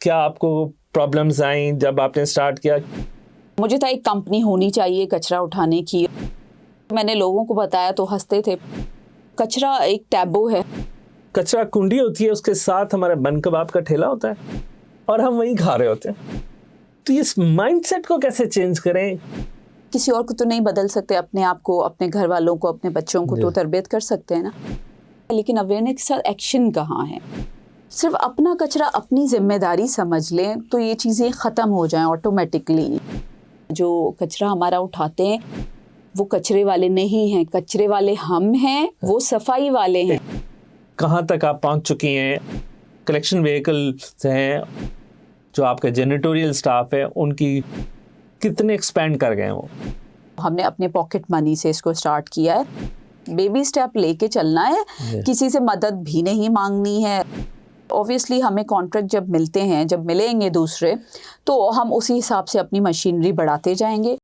क्या आपको प्रॉब्लम्स आई जब आपने स्टार्ट किया? मुझे था एक कंपनी होनी चाहिए कचरा उठाने की। मैंने लोगों को बताया तो हंसते थे। कचरा एक टैबू है। कचरा कुंडी होती है, उसके साथ हमारा बन कबाब का ठेला होता है और हम वही खा रहे होते हैं। तो इस माइंडसेट को कैसे चेंज करें? किसी और को तो नहीं बदल सकते, अपने आप को, अपने घर वालों को, अपने बच्चों को तो तरबियत कर सकते हैं ना। लेकिन अवेयरनेस के साथ एक्शन कहाँ है? सिर्फ अपना कचरा अपनी जिम्मेदारी समझ लें तो ये चीज़ें ख़त्म हो जाएं ऑटोमेटिकली। जो कचरा हमारा उठाते हैं वो कचरे वाले नहीं हैं, कचरे वाले हम हैं, वो सफाई वाले हैं। कहाँ तक आप पहुँच चुकी हैं? कलेक्शन व्हीकल्स हैं, जो आपका जेनिटोरियल स्टाफ है, उनकी कितने एक्सपेंड कर गए वो? हमने अपने पॉकेट मनी से इसको स्टार्ट किया है। बेबी स्टेप लेके चलना है, किसी से मदद भी नहीं मांगनी है। ऑब्वियसली हमें कॉन्ट्रैक्ट जब मिलते हैं, जब मिलेंगे दूसरे, तो हम उसी हिसाब से अपनी मशीनरी बढ़ाते जाएंगे।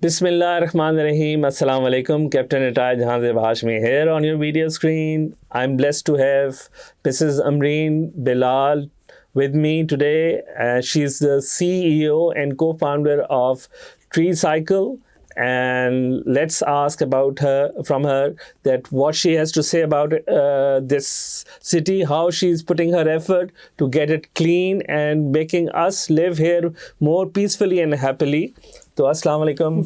Bismillahirrahmanirrahim. Assalamu alaikum. Captain retired Jahanzeb Hashmi here on your video screen. I'm blessed to have Mrs. Amreen Bilal with me today. She's the CEO and co-founder of TreeCycle. And let's ask from her that what she has to say about this city, how she's putting her effort to get it clean and making us live here more peacefully and happily. तो अस्सलाम वालेकुम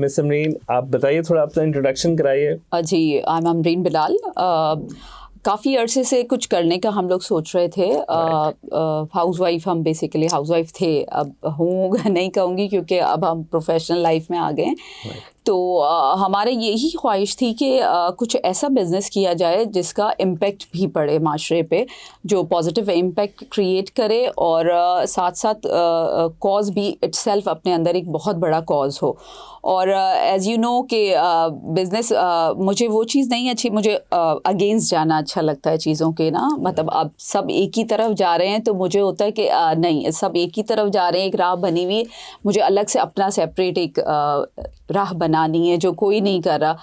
miss Amreen, आप बताइए, थोड़ा अपना introduction कराइए। जी, I am Amreen Bilal. काफ़ी अरसे से कुछ करने का हम लोग सोच रहे थे। हाउसवाइफ, हम बेसिकली हाउसवाइफ थे, अब हूँ नहीं कहूँगी क्योंकि अब हम प्रोफेशनल लाइफ में आ गए। तो हमारे यही ख्वाहिश थी कि कुछ ऐसा बिज़नेस किया जाए जिसका इम्पेक्ट भी पड़े माशरे पे, जो पॉजिटिव इम्पेक्ट क्रिएट करे और साथ साथ कॉज भी इटसेल्फ अपने अंदर एक बहुत बड़ा कॉज हो। और एज़ यू नो कि बिज़नेस, मुझे वो चीज़ नहीं अच्छी, मुझे अगेंस्ट जाना अच्छा लगता है चीज़ों के ना। मतलब अब सब एक ही तरफ जा रहे हैं तो मुझे होता है कि नहीं, सब एक ही तरफ जा रहे हैं, एक राह बनी हुई है, मुझे अलग से अपना सेपरेट एक राह बनानी है जो कोई नहीं कर रहा।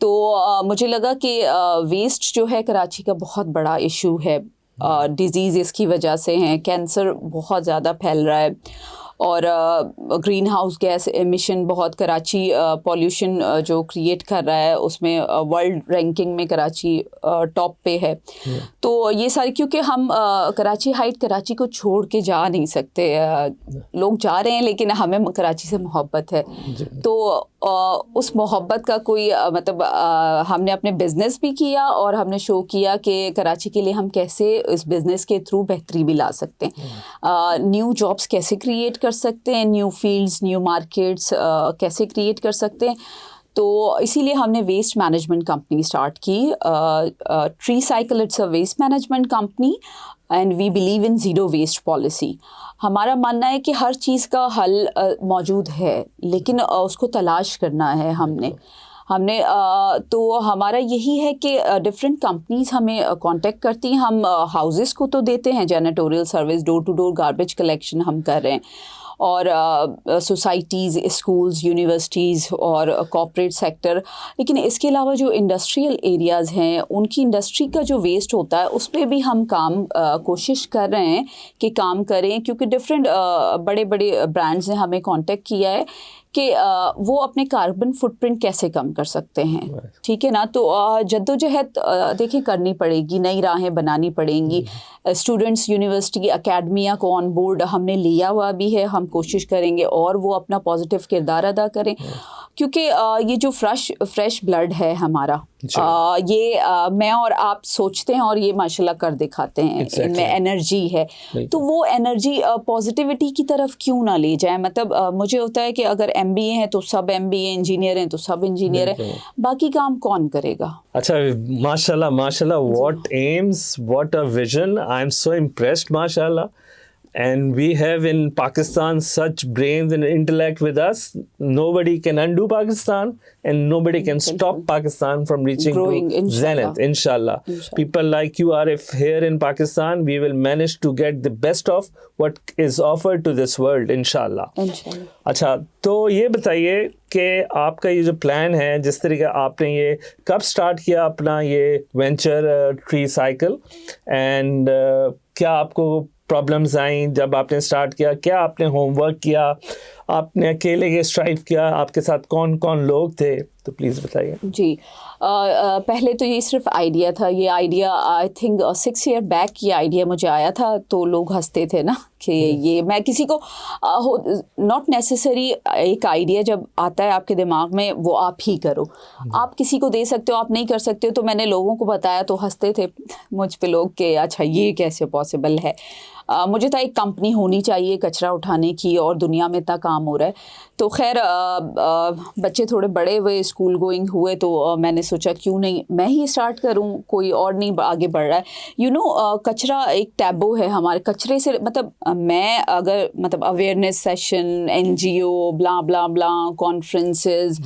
तो मुझे लगा कि वेस्ट जो है कराची का बहुत बड़ा इशू है। डिज़ीज़ इसकी वजह से हैं, कैंसर बहुत ज़्यादा फैल रहा है और ग्रीन हाउस गैस एमिशन बहुत, कराची पॉल्यूशन जो क्रिएट कर रहा है उसमें वर्ल्ड रैंकिंग में कराची टॉप पे है। तो ये सारी, क्योंकि हम कराची हाइट, कराची को छोड़ के जा नहीं सकते। लोग जा रहे हैं लेकिन हमें कराची से मोहब्बत है। तो उस मोहब्बत का कोई मतलब हमने अपने बिज़नेस भी किया और हमने शो किया कि कराची के लिए हम कैसे इस बिज़नेस के थ्रू बेहतरी भी ला सकते हैं, न्यू जॉब्स कैसे क्रिएट कर सकते हैं, न्यू फील्ड्स, न्यू मार्केट्स कैसे क्रिएट कर सकते हैं। तो इसीलिए हमने वेस्ट मैनेजमेंट कंपनी स्टार्ट की। TreeCycle, it's a waste management company and we believe in zero waste policy. हमारा मानना है कि हर चीज़ का हल मौजूद है, लेकिन उसको तलाश करना है हमने तो हमारा यही है कि डिफरेंट कंपनीज़ हमें कांटेक्ट करती हैं। हम हाउसेस को तो देते हैं janitorial service, door to door garbage collection हम कर रहे हैं, और सोसाइटीज़, स्कूल्स, यूनिवर्सिटीज़ और कॉर्पोरेट सेक्टर। लेकिन इसके अलावा जो इंडस्ट्रियल एरियाज़ हैं, उनकी इंडस्ट्री का जो वेस्ट होता है उस पर भी हम कोशिश कर रहे हैं कि काम करें, क्योंकि डिफरेंट बड़े बड़े ब्रांड्स ने हमें कांटेक्ट किया है कि वो अपने कार्बन फुटप्रिंट कैसे कम कर सकते हैं। ठीक है ना। तो जद्दोजहद देखिए करनी पड़ेगी, नई राहें बनानी पड़ेंगी। स्टूडेंट्स, यूनिवर्सिटी, एकेडमिया को ऑन बोर्ड हमने लिया हुआ भी है। हम कोशिश करेंगे और वो अपना पॉजिटिव किरदार अदा करें, क्योंकि ये जो फ्रेश ब्लड है हमारा, ये मैं और आप सोचते हैं और ये माशाल्लाह कर दिखाते हैं। इनमें एनर्जी है, तो वो एनर्जी पॉजिटिविटी की तरफ क्यों ना ले जाए। मतलब मुझे होता है कि अगर MBA है तो सब MBA, इंजीनियर हैं तो सब इंजीनियर हैं, बाकी काम कौन करेगा। अच्छा, माशाल्लाह माशाल्लाह, what AIIMS, what a vision, I am so impressed माशाल्लाह। and we have in Pakistan such brains and intellect with us. Nobody can undo Pakistan, and nobody can stop Pakistan from reaching Growing, to zenith, inshallah. People like you are if here in Pakistan, we will manage to get the best of what is offered to this world, inshallah. अच्छा, तो ये बताइए कि आपका ये जो plan है, जिस तरीके आपने ये कब स्टार्ट किया अपना ये वेंचर ट्री साइकिल, एंड क्या आपको प्रॉब्लम्स आई जब आपने स्टार्ट किया, क्या आपने होमवर्क किया, आपने अकेले ये स्ट्राइव किया, आपके साथ कौन कौन लोग थे, तो प्लीज़ बताइए। जी, पहले तो ये सिर्फ आइडिया था। ये idea I think 6 year back ये आइडिया मुझे आया था, तो लोग हंसते थे ना कि ये मैं किसी को नॉट नेसेसरी एक आइडिया जब आता है आपके दिमाग में वो आप ही करो, आप किसी को दे सकते हो, आप नहीं कर सकते हो। तो मैंने लोगों को बताया तो हंसते थे मुझ पे लोग कि अच्छा ये कैसे पॉसिबल है। मुझे था एक कंपनी होनी चाहिए कचरा उठाने की, और दुनिया में इतना काम हो रहा है। तो खैर बच्चे थोड़े बड़े हुए, स्कूल गोइंग हुए, तो मैंने सोचा क्यों नहीं मैं ही स्टार्ट करूं, कोई और नहीं आगे बढ़ रहा है। यू नो कचरा एक टैबू है हमारे, कचरे से मतलब मैं अगर मतलब अवेयरनेस सेशन, NGO, ब्ला ब्ला ब्ला, कॉन्फ्रेंसेस,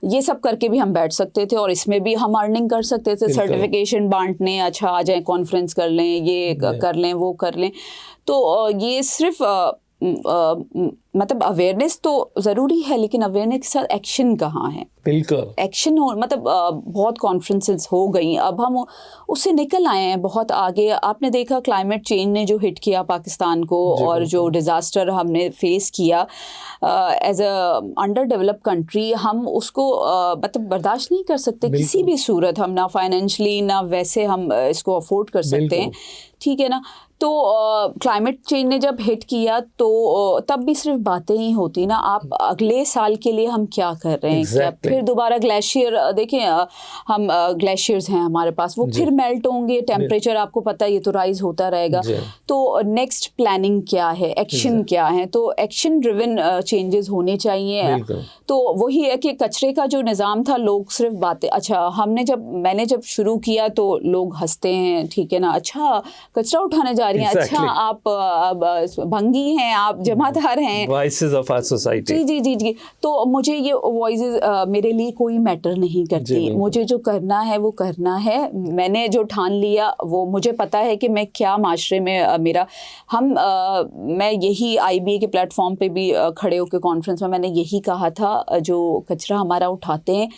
ये सब करके भी हम बैठ सकते थे और इसमें भी हम अर्निंग कर सकते थे, सर्टिफिकेशन बांटने, अच्छा आ जाए कॉन्फ्रेंस कर लें, ये कर लें, वो कर लें। तो ये सिर्फ मतलब अवेयरनेस तो ज़रूरी है, लेकिन अवेयरनेस के साथ एक्शन कहाँ है? बिल्कुल एक्शन हो, मतलब बहुत कॉन्फ्रेंसेस हो गई, अब हम उससे निकल आए हैं बहुत आगे। आपने देखा क्लाइमेट चेंज ने जो हिट किया पाकिस्तान को, और जो डिज़ास्टर हमने फेस किया as a under developed country, हम उसको मतलब बर्दाश्त नहीं कर सकते किसी भी सूरत। हम ना फाइनेंशली ना वैसे हम इसको अफोर्ड कर सकते हैं, ठीक है ना। तो क्लाइमेट चेंज ने जब हिट किया तो तब भी सिर्फ बातें ही होती ना, आप अगले साल के लिए हम क्या कर रहे हैं, क्या फिर दोबारा ग्लेशियर देखें, हम ग्लेशियर्स हैं हमारे पास, वो फिर मेल्ट होंगे, टेम्परेचर आपको पता है ये तो राइज होता रहेगा। तो नेक्स्ट प्लानिंग क्या है, एक्शन क्या है? तो एक्शन ड्रिवन चेंजेस होने चाहिए। तो वही है कि कचरे का जो निज़ाम था, लोग सिर्फ बातें, अच्छा मैंने जब शुरू किया तो लोग हंसते हैं, ठीक है ना, अच्छा कचरा उठाने जा रही हैं, अच्छा आप भंगी हैं, आप जमादार हैं, वॉइसेस ऑफ आवर सोसाइटी। जी जी जी जी। तो मुझे ये वॉइसेस मेरे लिए कोई मैटर नहीं करती, मुझे जो करना है वो करना है। मैंने जो ठान लिया वो मुझे पता है कि मैं क्या माशरे में मेरा मैं यही IBA के प्लेटफॉर्म पे भी खड़े होकर कॉन्फ्रेंस में मैंने यही कहा था, जो कचरा हमारा उठाते हैं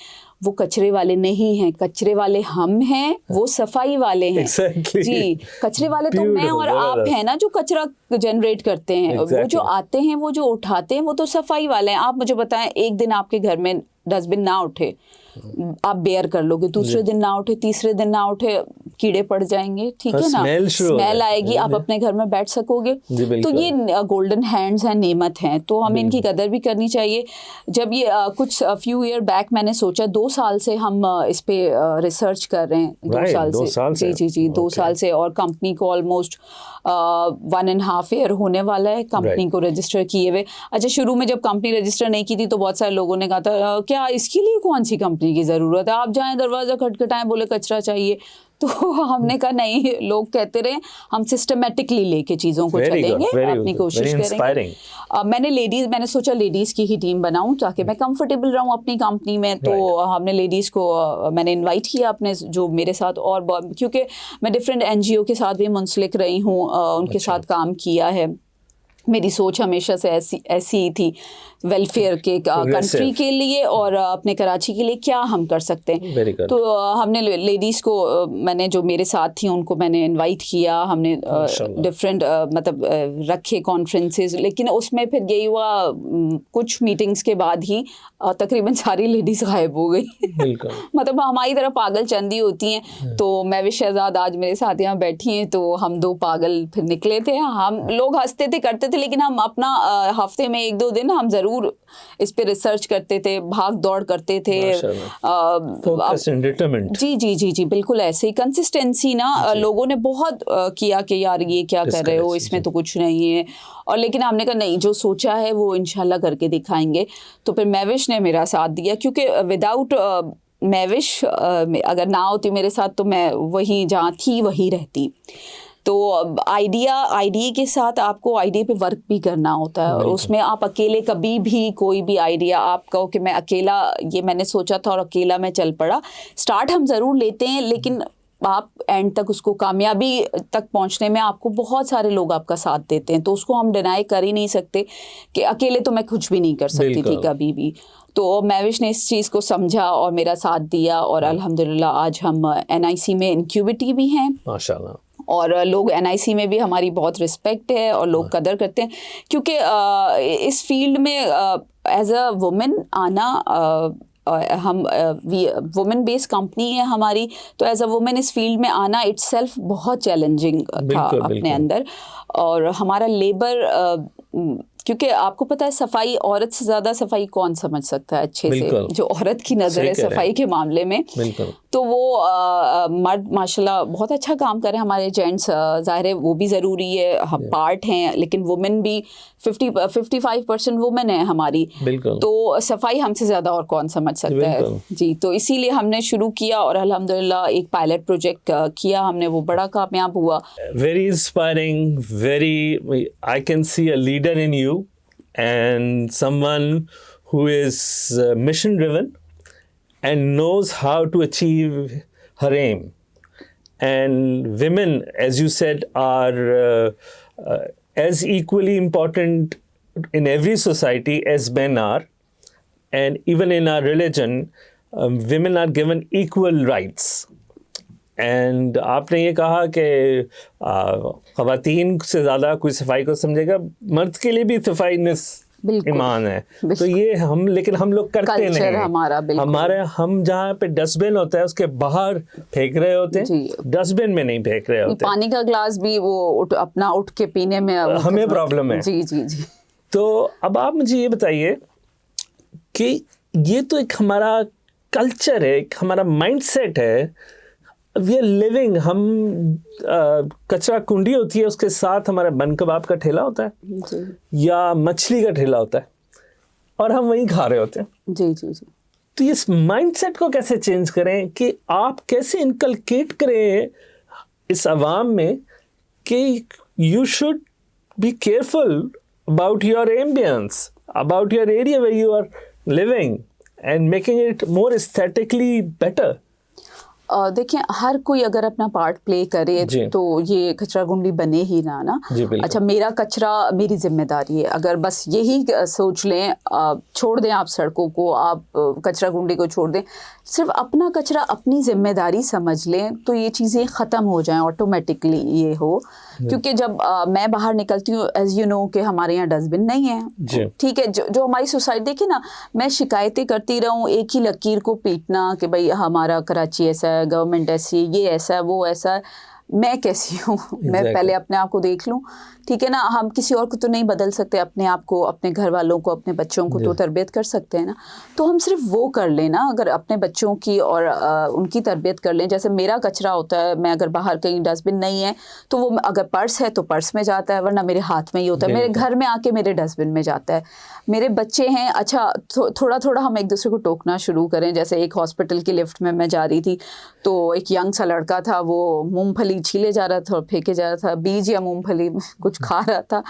वो कचरे वाले नहीं हैं, कचरे वाले हम हैं, वो सफाई वाले हैं। जी, कचरे वाले तो मैं और आप हैं ना, जो कचरा जनरेट करते हैं। वो जो आते हैं, वो जो उठाते हैं, वो तो सफाई वाले हैं। आप मुझे बताएं, एक दिन आपके घर में डस्टबिन ना उठे, आप बेयर कर लोगे, दूसरे दिन ना उठे, तीसरे दिन ना उठे, कीड़े पड़ जाएंगे, ठीक है ना, स्मेल आएगी, आप अपने घर में बैठ सकोगे? तो ये गोल्डन हैंड्स हैं, नेमत हैं, तो हमें इनकी कदर भी करनी चाहिए। जब ये कुछ फ्यू ईयर बैक मैंने सोचा, 2 साल से हम इस पे रिसर्च कर रहे हैं, 2 साल से, जी 2 साल से, और कंपनी को ऑलमोस्ट 1.5 ईयर होने वाला है कंपनी को रजिस्टर किए हुए। अच्छा, शुरू में जब कंपनी रजिस्टर नहीं की थी तो बहुत सारे लोगों ने कहा था क्या इसके लिए कौन सी कंपनी की ज़रूरत है, आप जाएं दरवाज़ा खटखटाएं, बोले कचरा चाहिए। तो हमने कहा नहीं, लोग कहते रहे, हम सिस्टमेटिकली लेके चीज़ों को चलेंगे, अपनी कोशिश करेंगे। मैंने सोचा लेडीज़ की ही टीम बनाऊं ताकि मैं कंफर्टेबल रहूं अपनी कंपनी में। तो हमने लेडीज़ को मैंने इनवाइट किया अपने, जो मेरे साथ, और क्योंकि मैं डिफरेंट NGO के साथ भी मुंसलिक रही हूँ, उनके साथ काम किया है। मेरी सोच हमेशा से ऐसी ही थी, वेलफेयर के कंट्री के लिए और अपने कराची के लिए क्या हम कर सकते हैं। तो हमने लेडीज़ को, मैंने जो मेरे साथ थी उनको मैंने इनवाइट किया, हमने डिफरेंट मतलब रखे कॉन्फ्रेंसेस, लेकिन उसमें फिर यही हुआ, कुछ मीटिंग्स के बाद ही तकरीबन सारी लेडीज़ गायब हो गई। मतलब हमारी तरह पागल चंदी होती हैं। तो महविश शहजाद आज मेरे साथ यहाँ बैठी हैं, तो हम 2 पागल फिर निकले थे। हम लोग हंसते थे, करते थे, लेकिन हम अपना हफ्ते में 1-2 दिन हम ज़रूर इस पे रिसर्च करते थे, भाग दौड़ करते थे। जी जी जी जी, बिल्कुल ऐसे ही कंसिस्टेंसी ना, लोगों ने बहुत किया कि यार ये क्या कर रहे हो, इसमें तो कुछ नहीं है। और लेकिन हमने कहा नहीं, जो सोचा है वो इंशाल्लाह करके दिखाएंगे। तो फिर महविश ने मेरा साथ दिया, क्योंकि विदाउट महविश अगर ना होती मेरे साथ तो मैं वहीं जहाँ थी वहीं रहती। तो आइडिया के साथ आपको आइडिया पे वर्क भी करना होता है, और उसमें आप अकेले कभी भी कोई भी आइडिया आप कहो कि मैं अकेला ये मैंने सोचा था और अकेला मैं चल पड़ा, स्टार्ट हम ज़रूर लेते हैं, लेकिन आप एंड तक उसको कामयाबी तक पहुंचने में आपको बहुत सारे लोग आपका साथ देते हैं, तो उसको हम डिनाई कर ही नहीं सकते कि अकेले तो मैं कुछ भी नहीं कर सकती थी कभी भी। तो महविश ने इस चीज़ को समझा और मेरा साथ दिया, और अल्हम्दुलिल्लाह आज हम NIC में इंक्यूबिटी भी हैं माशाल्लाह, और लोग NIC में भी हमारी बहुत रिस्पेक्ट है और लोग कदर करते हैं, क्योंकि इस फील्ड में एज अ वुमेन आना, हम वुमेन बेस्ड कंपनी है हमारी, तो एज अ वुमेन इस फील्ड में आना इट्सेल्फ बहुत चैलेंजिंग था अपने अंदर। और हमारा लेबर, क्योंकि आपको पता है सफाई, औरत से ज़्यादा सफाई कौन समझ सकता है अच्छे से, जो औरत की नज़र है सफाई के मामले में, तो वो मर्द माशाल्लाह बहुत अच्छा काम कर रहे हैं, हमारे जेंट्स ज़ाहिर है वो भी ज़रूरी है, हम पार्ट हैं, लेकिन वुमेन भी 55% वुमेन है हमारी, तो सफाई हमसे ज़्यादा और कौन समझ सकता है जी। तो इसीलिए हमने शुरू किया और अल्हम्दुलिल्लाह एक पायलट प्रोजेक्ट किया हमने, वो बड़ा कामयाब हुआ। Very inspiring, very, I can see a leader in you and someone who is mission driven and knows how to achieve her aim. And women, as you said, are as equally important in every society as men are, and even in our religion, women are given equal rights. And आपने ये कहा कि ख़वातीन से ज़्यादा कोई सफाई को समझेगा, मर्द के लिए भी सफाई ईमान है, तो ये हम, लेकिन हम लोग करते नहीं, हमारे हम जहाँ पे डस्टबिन होता है उसके बाहर फेंक रहे होते हैं, डस्टबिन में नहीं फेंक रहे होते, पानी का ग्लास भी वो अपना उठ के पीने में हमें प्रॉब्लम है। जी जी जी। तो अब आप मुझे ये बताइए कि ये तो एक हमारा कल्चर है, एक हमारा माइंडसेट है, वी आर लिविंग, हम कचरा कुंडी होती है, उसके साथ हमारा बन कबाब का ठेला होता है या मछली का ठेला होता है, और हम वहीं खा रहे होते हैं। जी जी जी। तो इस माइंडसेट को कैसे चेंज करें, कि आप कैसे इनकलकेट करें इस आवाम में कि you should be careful about your ambience, about your area where you are living, and making it more aesthetically better. देखिए, हर कोई अगर अपना पार्ट प्ले करे तो ये कचरा कुंडी बने ही ना। अच्छा, मेरा कचरा मेरी जिम्मेदारी है, अगर बस यही सोच लें, छोड़ दें आप सड़कों को, आप कचरा कुंडी को छोड़ दें, सिर्फ अपना कचरा अपनी जिम्मेदारी समझ लें, तो ये चीज़ें ख़त्म हो जाएं ऑटोमेटिकली ये हो। क्योंकि जब मैं बाहर निकलती हूँ, एज यू नो कि हमारे यहाँ डस्टबिन नहीं है, ठीक है, जो हमारी सोसाइटी, देखिए ना, मैं शिकायतें करती रहूँ, एक ही लकीर को पीटना कि भाई हमारा कराची ऐसा है, गवर्नमेंट ऐसी है, ये ऐसा है, वो ऐसा है, मैं कैसी हूँ, मैं पहले अपने आप को देख लूँ, ठीक है ना। हम किसी और को तो नहीं बदल सकते, अपने आप को, अपने घर वालों को, अपने बच्चों को तो तरबियत कर सकते हैं ना, तो हम सिर्फ वो कर लें ना, अगर अपने बच्चों की और उनकी तरबियत कर लें। जैसे मेरा कचरा होता है, मैं अगर बाहर कहीं डस्टबिन नहीं है तो वो, अगर पर्स है तो पर्स में जाता है, वरना मेरे हाथ में ही होता है, मेरे घर में आके मेरे डस्टबिन में जाता है। मेरे बच्चे हैं, अच्छा थोड़ा थोड़ा हम एक दूसरे को टोकना शुरू करें। जैसे एक हॉस्पिटल की लिफ्ट में मैं जा रही थी, तो एक यंग सा लड़का था, वो मूंगफली छीले जा रहा था और फेंके जा रहा था, बीज या मूंगफली कुछ खा रहा था,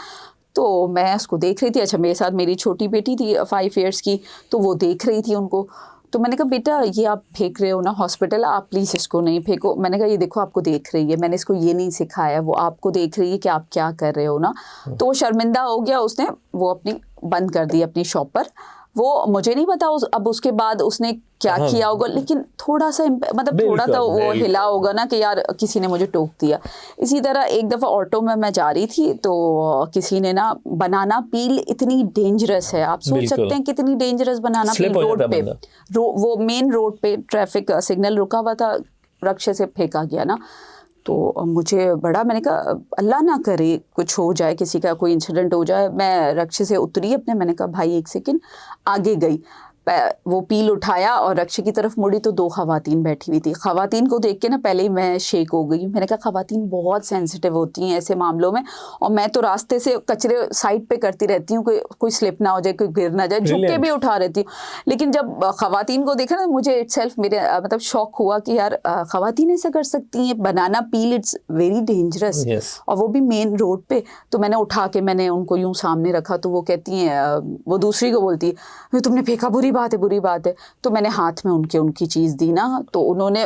तो मैं उसको देख रही थी। अच्छा, मेरे साथ मेरी छोटी बेटी थी 5 ईयर्स की, तो वो देख रही थी उनको, तो मैंने कहा, बेटा ये आप फेंक रहे हो ना हॉस्पिटल, आप प्लीज़ इसको नहीं फेंको। मैंने कहा, ये देखो आपको देख रही है, मैंने इसको ये नहीं सिखाया, वो आपको देख रही है कि आप क्या कर रहे हो ना। तो वो शर्मिंदा हो गया, उसने वो अपनी बंद कर दी अपनी शॉप पर। वो मुझे नहीं पता अब उसके बाद उसने क्या किया होगा, लेकिन थोड़ा सा मतलब थोड़ा तो वो हिला होगा ना कि यार किसी ने मुझे टोक दिया। इसी तरह एक दफ़ा ऑटो में मैं जा रही थी, तो किसी ने ना, बनाना पील इतनी डेंजरस है, आप सोच सकते हैं कितनी डेंजरस बनाना पील, रोड पे, वो मेन रोड पे ट्रैफिक सिग्नल रुका हुआ था, रक्शे से फेंका गया ना। तो मुझे बड़ा, मैंने कहा अल्लाह ना करे कुछ हो जाए, किसी का कोई इंसिडेंट हो जाए। मैं रक्शे से उतरी अपने, मैंने कहा भाई एक सेकंड, आगे गई, वो पील उठाया और रक्शे की तरफ मुड़ी तो 2 ख़वातीन बैठी हुई थी। ख़वातीन को देख के ना पहले ही मैं शेक हो गई। मैंने कहा ख़वातीन बहुत सेंसिटिव होती हैं ऐसे मामलों में, और मैं तो रास्ते से कचरे साइड पे करती रहती हूँ, कोई स्लिप ना हो जाए, कोई गिर ना जाए, झुक के भी उठा रहती हूँ। लेकिन जब ख़वातीन को देखा ना, मुझे इटसेल्फ मेरे मतलब शौक हुआ कि यार ख़वातीन ऐसा कर सकती हैं, बनाना पील इट्स वेरी डेंजरस, और वो भी मेन रोड पे। तो मैंने उठा के मैंने उनको यूँ सामने रखा, तो वो कहती हैं, वो दूसरी को बोलती है तुमने फेंका, बुरी बात है, बुरी बात है। तो मैंने हाथ में उनकी चीज़ दी ना, तो उन्होंने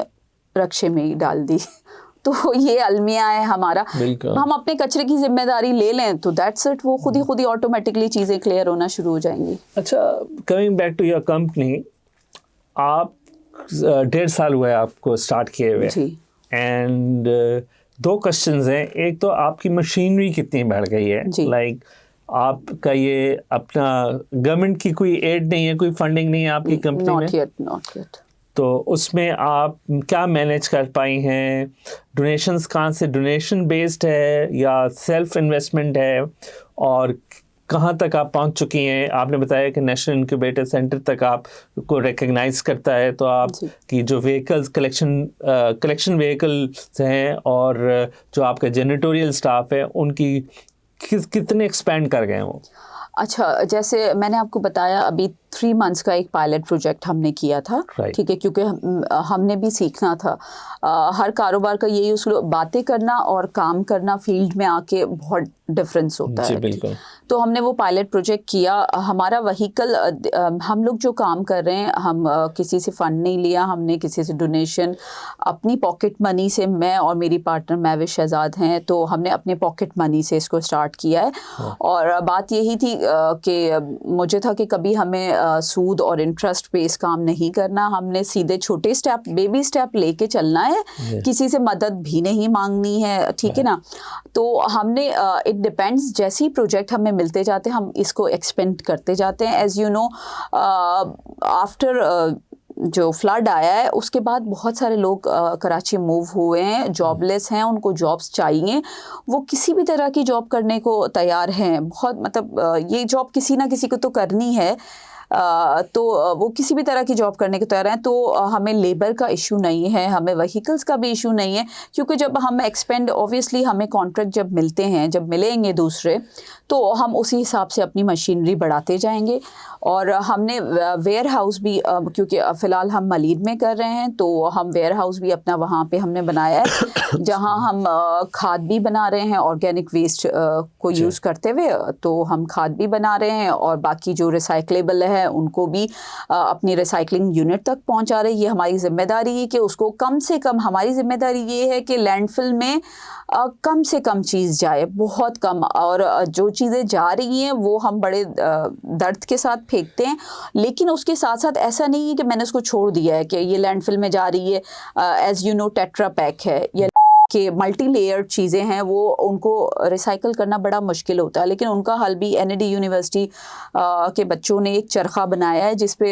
रक्शे में ही डाल दी। तो ये अलमिया है हमारा, हम अपने कचरे की जिम्मेदारी ले लें तो दैट्स इट, वो खुद ही ऑटोमेटिकली चीज़ें क्लियर होना शुरू हो जाएंगी। अच्छा, coming back to your company, आप 1.5 साल हुआ है आपको स्टार्ट किए हुए, एंड 2 क्वेश्चंस हैं। एक तो आपकी मशीनरी कितनी बढ़ गई है, लाइक आपका ये अपना गवर्नमेंट की कोई एड नहीं है, कोई फंडिंग नहीं है आपकी कंपनी में? Not yet. तो उसमें आप क्या मैनेज कर पाई हैं? डोनेशंस कहाँ से, डोनेशन बेस्ड है या सेल्फ इन्वेस्टमेंट है, और कहाँ तक आप पहुँच चुकी हैं? आपने बताया कि नेशनल इंक्यूबेटर सेंटर तक आपको रिकग्नाइज करता है, तो आप की जो व्हीकल्स कलेक्शन व्हीकल्स हैं और जो आपका जेनिटोरियल स्टाफ है, उनकी कितने एक्सपेंड कर गए वो? अच्छा, जैसे मैंने आपको बताया अभी 3 मंथ्स का एक पायलट प्रोजेक्ट हमने किया था, ठीक है, क्योंकि हमने भी सीखना था। हर कारोबार का यही उसूल, बातें करना और काम करना फील्ड में आके बहुत डिफरेंस होता है। बिल्कुल। तो हमने वो पायलट प्रोजेक्ट किया। हमारा व्हीकल, हम लोग जो काम कर रहे हैं, हम किसी से फंड नहीं लिया, हमने किसी से डोनेशन, अपनी पॉकेट मनी से, मैं और मेरी पार्टनर महविश शहजाद हैं, तो हमने अपने पॉकेट मनी से इसको स्टार्ट किया है। और बात यही थी कि मुझे था कि कभी हमें सूद और इंटरेस्ट बेस काम नहीं करना, हमने सीधे छोटे स्टेप, बेबी स्टेप लेके चलना है, किसी से मदद भी नहीं मांगनी है, ठीक है ना। तो हमने इट डिपेंड्स, जैसे ही प्रोजेक्ट हमें मिलते जाते हैं हम इसको एक्सपेंड करते जाते हैं। एज यू नो, आफ्टर जो फ्लड आया है उसके बाद बहुत सारे लोग कराची मूव हुए हैं, जॉबलेस हैं, उनको जॉब्स चाहिए, वो किसी भी तरह की जॉब करने को तैयार हैं। बहुत मतलब ये जॉब किसी ना किसी को तो करनी है, तो वो किसी भी तरह की जॉब करने के तैयार हैं। तो हमें लेबर का इशू नहीं है, हमें व्हीकल्स का भी इशू नहीं है, क्योंकि जब हम एक्सपेंड, ऑब्वियसली हमें कॉन्ट्रैक्ट जब मिलते हैं, जब मिलेंगे दूसरे, तो हम उसी हिसाब से अपनी मशीनरी बढ़ाते जाएंगे। और हमने वेयर हाउस भी, क्योंकि फ़िलहाल हम मलीद में कर रहे हैं, तो हम वेयर हाउस भी अपना वहाँ पे हमने बनाया है, जहाँ हम खाद भी बना रहे हैं, ऑर्गेनिक वेस्ट को यूज़ करते हुए, तो हम खाद भी बना रहे हैं, और बाकी जो रिसाइक्लेबल है उनको भी अपनी रिसाइकलिंग यूनिट तक पहुँचा रहे हैं। ये हमारी जिम्मेदारी है कि उसको कम से कम, हमारी जिम्मेदारी ये है कि लैंडफिल में कम से कम चीज़ जाए, बहुत कम, और जो चीज़ें जा रही हैं वो हम बड़े दर्द के साथ फेंकते हैं। लेकिन उसके साथ साथ ऐसा नहीं है कि मैंने उसको छोड़ दिया है कि ये लैंडफिल में जा रही है। As you know, tetra pack है या कि मल्टी लेयर्ड चीज़ें हैं, वो उनको रिसाइकल करना बड़ा मुश्किल होता है। लेकिन उनका हल भी एनएडी यूनिवर्सिटी के बच्चों ने एक चरखा बनाया है, जिस पे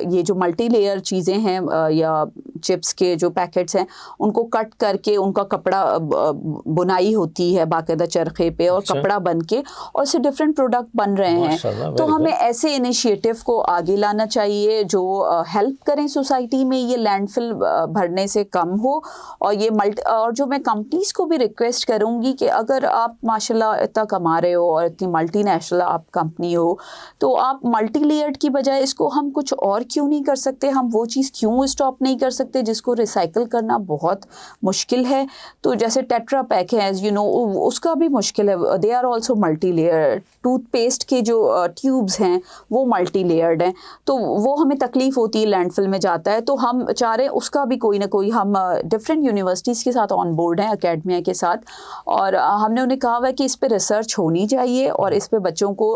ये जो मल्टी लेयर चीज़ें हैं या चिप्स के जो पैकेट्स हैं, उनको कट करके उनका कपड़ा बुनाई होती है बाकायदा चरखे पे, और कपड़ा बन के, और उससे डिफरेंट प्रोडक्ट बन रहे हैं। तो हमें ऐसे इनिशिएटिव को आगे लाना चाहिए जो हेल्प करें सोसाइटी में, ये लैंडफिल भरने से कम हो। और ये और जो मैं कंपनीज को भी रिक्वेस्ट करूंगी कि अगर आप माशाल्लाह इतना कमा रहे हो और इतनी मल्टीनेशनल आप कंपनी हो, तो आप मल्टी लेयर्ड की बजाय इसको हम कुछ और क्यों नहीं कर सकते, हम वो चीज़ क्यों स्टॉप नहीं कर सकते जिसको रिसाइकल करना बहुत मुश्किल है। तो जैसे टेट्रा पैक है, एज यू नो, उसका भी मुश्किल है, they are also multi layered. Toothpaste के जो ट्यूब्स हैं वो मल्टी लेयर्ड हैं, तो वो हमें तकलीफ होती है, लैंडफिल में जाता है। तो हम चाह रहे हैं उसका भी कोई ना कोई, हम डिफरेंट यूनिवर्सिटीज़ के साथ ऑन बोर्ड हैं, अकेडमिया के साथ, और हमने उन्हें कहा हुआ है कि इस पे रिसर्च होनी चाहिए और इस पे बच्चों को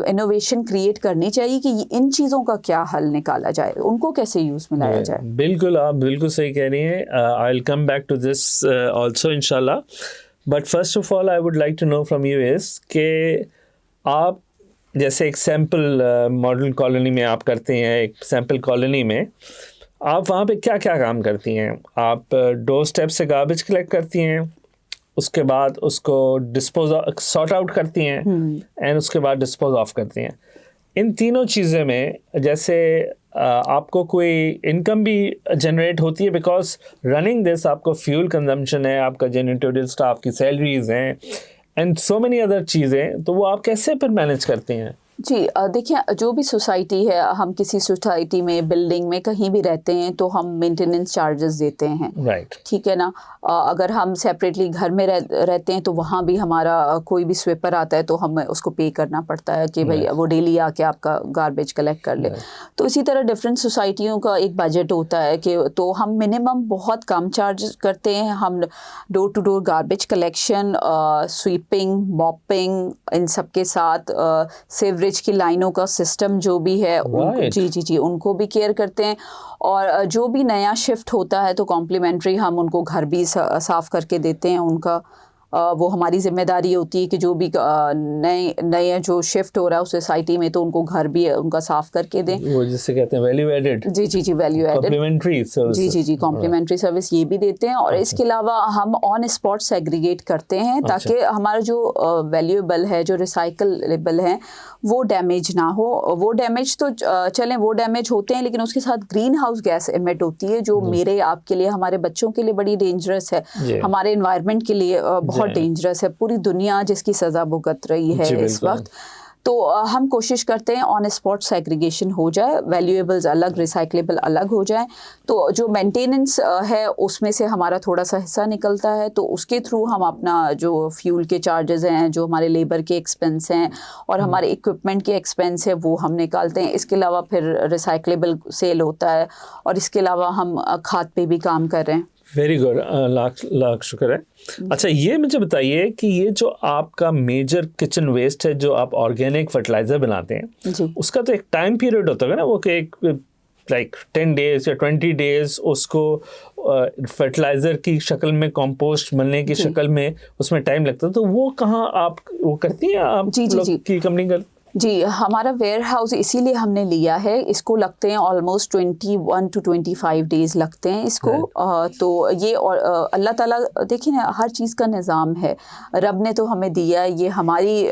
इनोवेशन क्रिएट करनी चाहिए कि इन चीज़ों का क्या हल निकाला जाए, उनको कैसे यूज़ में लाया जाए। बिल्कुल, आप बिल्कुल सही कह रही हैं। I will come back to this also इंशाल्लाह, but first of all I would like to know from you is कि आप जैसे एक सैम्पल मॉडल कॉलोनी में आप करते हैं, एक सैम्पल कॉलोनी में आप वहाँ पे क्या क्या काम करती हैं? आप डोर स्टेप से गार्बेज कलेक्ट करती हैं, उसके बाद उसको सॉर्ट आउट करती हैं, एंड उसके बाद डिस्पोज ऑफ करती हैं। इन तीनों चीज़ों में जैसे आपको कोई इनकम भी जनरेट होती है, बिकॉज रनिंग दिस आपको फ्यूल कंजम्पशन है, आपका जेनिटोरियल स्टाफ की सैलरीज हैं एंड सो मेनी अदर चीज़ें, तो वो आप कैसे फिर मैनेज करते हैं? जी देखिए, जो भी सोसाइटी है, हम किसी सोसाइटी में, बिल्डिंग में, कहीं भी रहते हैं तो हम मेंटेनेंस चार्जेस देते हैं, राइट। ठीक है ना। अगर हम सेपरेटली घर में रहते हैं तो वहाँ भी हमारा कोई भी स्वीपर आता है तो हमें उसको पे करना पड़ता है कि भाई वो डेली आके आपका गार्बेज कलेक्ट कर ले। तो इसी तरह डिफरेंट सोसाइटियों का एक बजट होता है कि तो हम मिनिमम बहुत कम चार्ज करते हैं। हम door to door garbage collection, sweeping, mopping, इन सब के साथ सीवरेज की लाइनों का सिस्टम जो भी है जी उनको भी केयर करते हैं। और जो भी नया शिफ्ट होता है तो कॉम्प्लीमेंट्री हम उनको घर भी साफ़ करके देते हैं उनका। वो हमारी जिम्मेदारी होती है कि जो भी नए जो शिफ्ट हो रहा है उस सोसाइटी में तो उनको घर भी उनका साफ़ करके दें। वो जिससे कहते हैं वैल्यू एडेड। जी वैल्यू एडेड, कॉम्प्लीमेंट्री सर्विस। जी कॉम्प्लीमेंट्री सर्विस ये भी देते हैं। और इसके अलावा हम ऑन स्पॉट सेग्रीगेट करते हैं ताकि हमारा जो वैल्यूएबल है, जो रिसाइकलेबल है, वो डैमेज ना हो। वो डैमेज तो चलें, वो डैमेज होते हैं, लेकिन उसके साथ ग्रीन हाउस गैस एमिट होती है जो मेरे आपके लिए, हमारे बच्चों के लिए बड़ी डेंजरस है, हमारे एनवायरनमेंट के लिए बहुत डेंजरस है। पूरी दुनिया जिसकी सज़ा भुगत रही है इस वक्त। तो हम कोशिश करते हैं ऑन स्पॉट सेग्रीगेशन हो जाए, वैल्यूएबल्स अलग, रिसाइकलेबल अलग हो जाए। तो जो मेंटेनेंस है उसमें से हमारा थोड़ा सा हिस्सा निकलता है, तो उसके थ्रू हम अपना जो फ्यूल के चार्जेस हैं, जो हमारे लेबर के एक्सपेंस हैं और हमारे इक्विपमेंट के एक्सपेंस है, वो हम निकालते हैं। इसके अलावा फिर रिसाइकलेबल सेल होता है और इसके अलावा हम खाद पे भी काम कर रहे हैं। वेरी गुड, लाख शुक्र है। अच्छा, ये मुझे बताइए कि ये जो आपका मेजर किचन वेस्ट है, जो आप ऑर्गेनिक फर्टिलाइज़र बनाते हैं, उसका तो एक टाइम पीरियड होता है ना, वो कि एक लाइक 10 डेज या 20 डेज उसको फर्टिलाइज़र की शक्ल में, कंपोस्ट बनने की शक्ल में उसमें टाइम लगता है। तो वो कहाँ आप वो करती हैं आप लोग की कंपनी कर? जी, हमारा वेयर हाउस इसीलिए हमने लिया है। इसको लगते हैं ऑलमोस्ट 21 to 25 डेज़ लगते हैं इसको। तो ये और अल्लाह ताला, देखिए ना, हर चीज़ का निज़ाम है, रब ने तो हमें दिया है। ये हमारी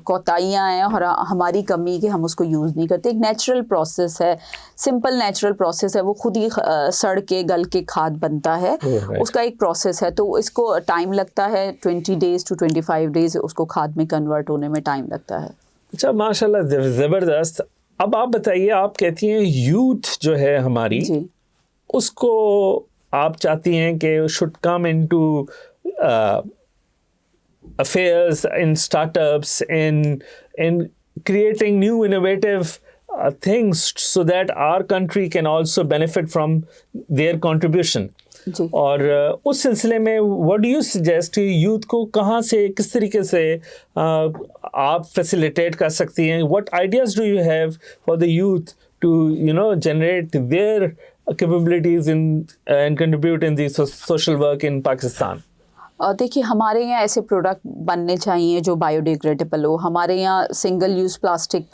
कोताहियाँ हैं और हमारी कमी कि हम उसको यूज़ नहीं करते। एक नेचुरल प्रोसेस है, सिंपल नेचुरल प्रोसेस है, वो खुद ही सड़ के गल के खाद बनता है, उसका एक प्रोसेस है। तो इसको टाइम लगता है, 20 डेज़ to 25 डेज़ उसको खाद में कन्वर्ट होने में टाइम लगता है। अच्छा, माशाल्लाह, ज़बरदस्त। अब आप बताइए, आप कहती हैं यूथ जो है हमारी, उसको आप चाहती हैं कि should come into affairs, in startups, in creating new innovative things so that our country can also benefit from their contribution. और उस सिलसिले में what do you suggest, youth को कहाँ से, किस तरीके से आप फैसिलिटेट कर सकती हैं? What ideas do you have for the youth to generate their capabilities in and contribute in the social work in Pakistan? देखिए, हमारे यहाँ ऐसे प्रोडक्ट बनने चाहिए जो बायोडिग्रेडेबल हो। हमारे यहाँ सिंगल यूज़ प्लास्टिक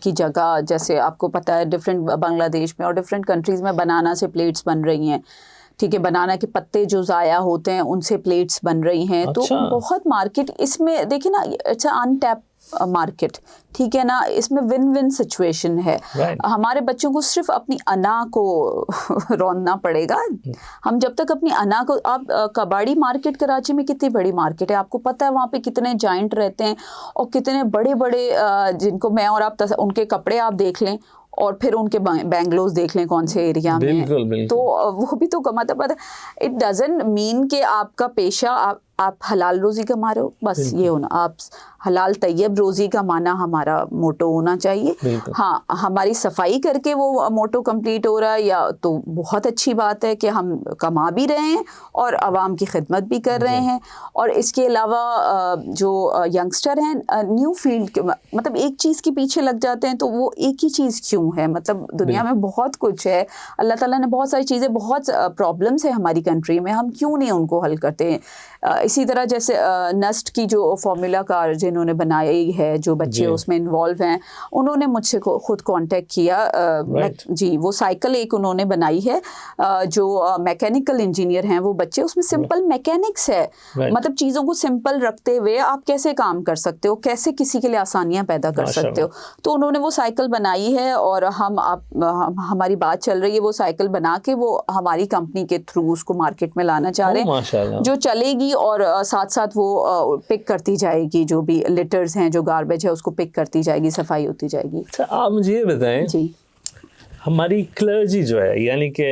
की जगह, जैसे आपको पता है, डिफरेंट बांग्लादेश में और डिफरेंट कंट्रीज़ में बनाना से प्लेट्स बन रही हैं, ठीक है। बनाना के पत्ते जो ज़ाया होते हैं उनसे प्लेट्स बन रही हैं। अच्छा। तो बहुत मार्केट इसमें, देखिए ना, इट्स अनटैप मार्केट, ठीक है ना। इसमें विन विन सिचुएशन है। हमारे बच्चों को सिर्फ अपनी अना को रौंदना पड़ेगा। हम जब तक अपनी अना को, आप कबाड़ी मार्केट कराची में कितनी बड़ी मार्केट है, आपको पता है वहाँ पे कितने जाइंट रहते हैं और कितने बड़े बड़े जिनको मैं और आप उनके कपड़े आप देख लें और फिर उनके बैंगलोज देख लें कौन से एरिया में। बिल्कुल। तो वो भी तो कमाता, पता, इट डजंट मीन कि आपका पेशा आप हलाल रोज़ी कमा रहे हो, बस ये होना, आप हलाल तैयब रोज़ी कमाना हमारा मोटो होना चाहिए। हाँ, हमारी सफाई करके वो मोटो कंप्लीट हो रहा है या तो बहुत अच्छी बात है कि हम कमा भी रहे हैं और आवाम की खिदमत भी कर रहे हैं। और इसके अलावा जो यंगस्टर हैं, न्यू फील्ड, मतलब एक चीज़ के पीछे लग जाते हैं, तो वो एक ही चीज़ क्यों है? मतलब दुनिया में बहुत कुछ है, अल्लाह ताला ने बहुत सारी चीज़ें, बहुत प्रॉब्लम्स है हमारी कंट्री में, हम क्यों नहीं उनको हल करते हैं? इसी तरह जैसे नस्ट की जो फॉर्मूला कार जिन्होंने बनाई है, जो बच्चे उसमें इन्वॉल्व हैं, उन्होंने मुझसे खुद कांटेक्ट किया। जी, वो साइकिल एक उन्होंने बनाई है, जो मैकेनिकल इंजीनियर हैं वो बच्चे, उसमें सिंपल मैकेनिक्स है, मतलब चीज़ों को सिंपल रखते हुए आप कैसे काम कर सकते हो, कैसे किसी के लिए आसानियाँ पैदा कर सकते हो। तो उन्होंने वो साइकिल बनाई है और हमारी बात चल रही है वो साइकिल बना के वो हमारी कंपनी के थ्रू उसको मार्केट में लाना चाह रहे हैं, जो चलेगी और साथ साथ वो पिक करती जाएगी, जो भी लिटर्स हैं, जो गार्बेज है उसको पिक करती जाएगी, सफाई होती जाएगी। अच्छा, आप मुझे ये बताएं जी, हमारी क्लर्जी जो है यानी कि